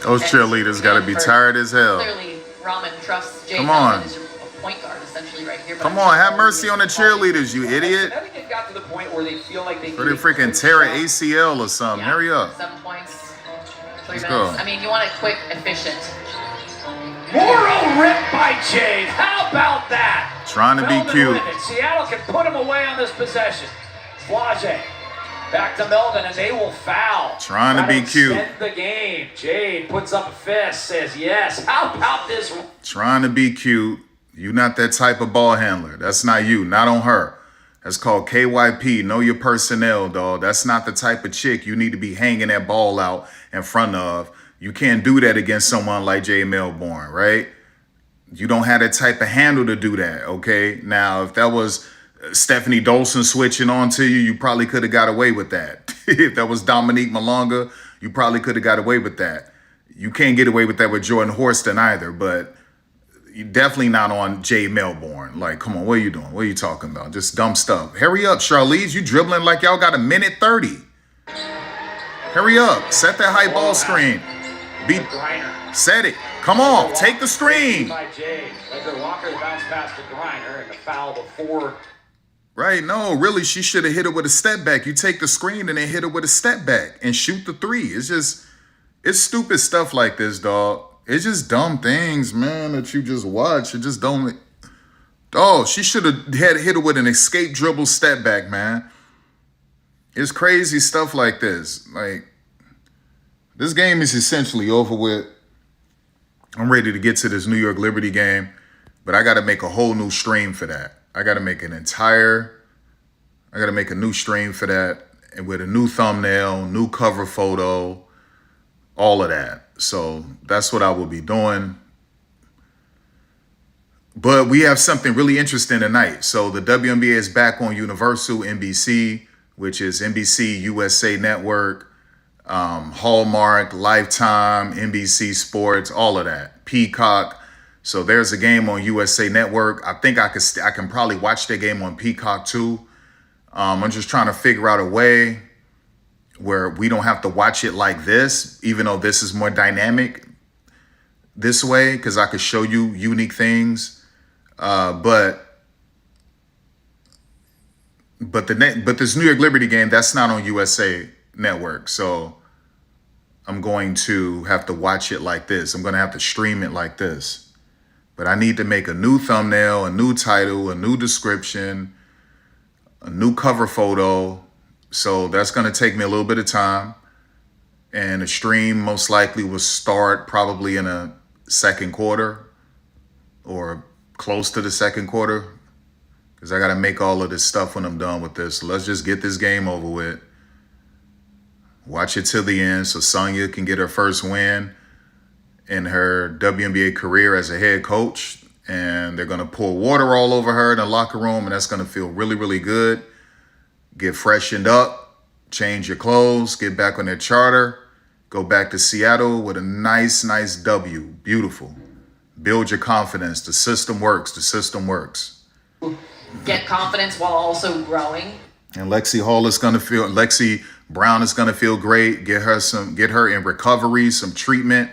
Those cheerleaders got to be tired as hell. Clearly, Rahman trusts Jay Come Melvin on. as your point guard, essentially, right here. but Come I'm on, sure have mercy on the cheerleaders, you idiot. Connecticut got to the point where they feel like they Or they freaking tear an ACL or something. Yeah, Hurry up. 7 points, 3 Let's minutes. go. I mean, you want it quick, efficient. Morrow ripped by Jade. How about that? Trying to be Melvin cute. with it. Seattle can put him away on this possession. Flage back to Melvin, and they will foul. Trying to be cute. Extend the game. Jade puts up a fist, says yes. How about this? Trying to be cute. You not that type of ball handler. That's not you. Not on her. That's called KYP. Know your personnel, dog. That's not the type of chick you need to be hanging that ball out in front of. You can't do that against someone like Jay Melbourne, right? You don't have that type of handle to do that, okay? Now, if that was Stephanie Dolson switching on to you, you probably could have got away with that. If that was Dominique Malonga, you probably could have got away with that. You can't get away with that with Jordan Horston either, but you definitely not on Jay Melbourne. Like, come on, what are you doing? What are you talking about? Just dumb stuff. Hurry up, Charlize. You dribbling like y'all got a minute 30. Hurry up. Set that high ball screen. Griner. Set it. Come on. Take the screen. By Jade. Edgar Walker bounced past to Griner, and the foul before. Right, no, really, she should have hit it with a step back. You take the screen and then hit it with a step back and shoot the 3. It's stupid stuff like this, dog. It's just dumb things, man, that you just watch. It just don't. Oh, she should have hit it with an escape dribble step back, man. It's crazy stuff like this. Like, this game is essentially over with. I'm ready to get to this New York Liberty game, but I got to make a whole new stream for that. I got to make a new stream for that, and with a new thumbnail, new cover photo, all of that. So that's what I will be doing. But we have something really interesting tonight. So the WNBA is back on Universal NBC, which is NBC USA Network, Hallmark, Lifetime, NBC Sports, all of that. Peacock. So there's a game on USA Network. I think I can probably watch that game on Peacock too. I'm just trying to figure out a way where we don't have to watch it like this, even though this is more dynamic this way, because I could show you unique things. But this New York Liberty game, that's not on USA Network. So I'm going to have to watch it like this. I'm going to have to stream it like this. But I need to make a new thumbnail, a new title, a new description, a new cover photo. So that's going to take me a little bit of time. And the stream most likely will start probably in a second quarter or close to the second quarter, because I got to make all of this stuff when I'm done with this. So let's just get this game over with. Watch it till the end so Sonya can get her first win in her WNBA career as a head coach. And they're going to pour water all over her in the locker room, and that's going to feel really, really good. Get freshened up, change your clothes, get back on their charter, go back to Seattle with a nice W. Beautiful. Build your confidence. The system works. The system works. Get confidence while also growing. And Lexi Brown is gonna feel great. Get her in recovery, some treatment.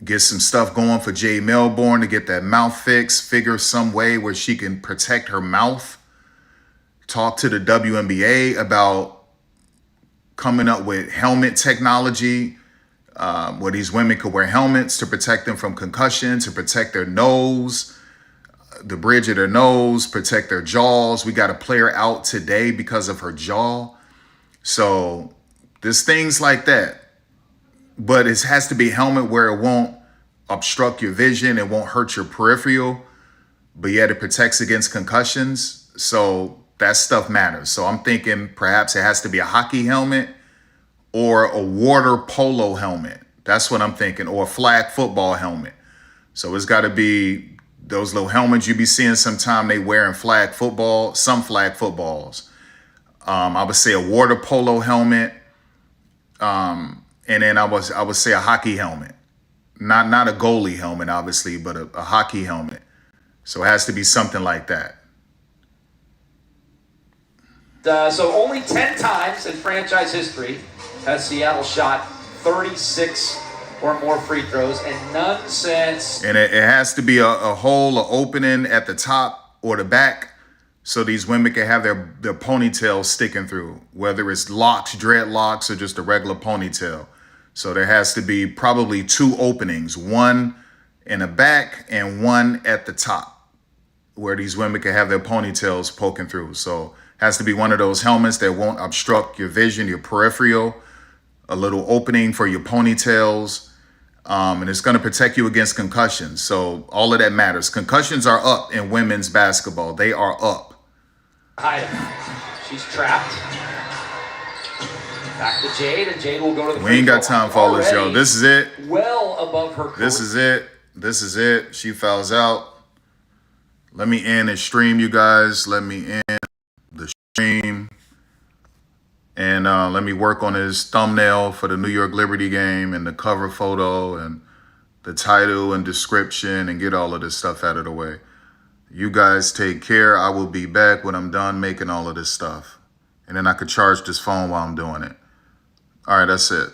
Get some stuff going for Jay Melbourne to get that mouth fixed. Figure some way where she can protect her mouth. Talk to the WNBA about coming up with helmet technology, where these women could wear helmets to protect them from concussion, to protect their nose, the bridge of their nose, protect their jaws. We got a player out today because of her jaw. So there's things like that. But it has to be a helmet where it won't obstruct your vision, it won't hurt your peripheral, but yet it protects against concussions. So that stuff matters. So I'm thinking perhaps it has to be a hockey helmet or a water polo helmet. That's what I'm thinking. Or a flag football helmet. So it's got to be those little helmets you be seeing sometime they wear in flag football, some flag footballs. I would say a water polo helmet. And then I would say a hockey helmet. Not a goalie helmet, obviously, but a hockey helmet. So it has to be something like that. So only 10 times in franchise history has Seattle shot 36 or more free throws, and none since... And it has to be a hole, an opening at the top or the back, so these women can have their ponytails sticking through, whether it's locks, dreadlocks, or just a regular ponytail. So there has to be probably 2 openings, one in the back and one at the top, where these women can have their ponytails poking through. So it has to be one of those helmets that won't obstruct your vision, your peripheral, a little opening for your ponytails, and it's going to protect you against concussions. So all of that matters. Concussions are up in women's basketball. They are up. She's trapped. Back to Jade, and Jade will go to the... We ain't got time for all this, yo. This is it. Well above her court. This is it. This is it. She fouls out. Let me end and stream, you guys. Let me end the stream. And let me work on his thumbnail for the New York Liberty game and the cover photo and the title and description and get all of this stuff out of the way. You guys take care. I will be back when I'm done making all of this stuff. And then I could charge this phone while I'm doing it. All right, that's it.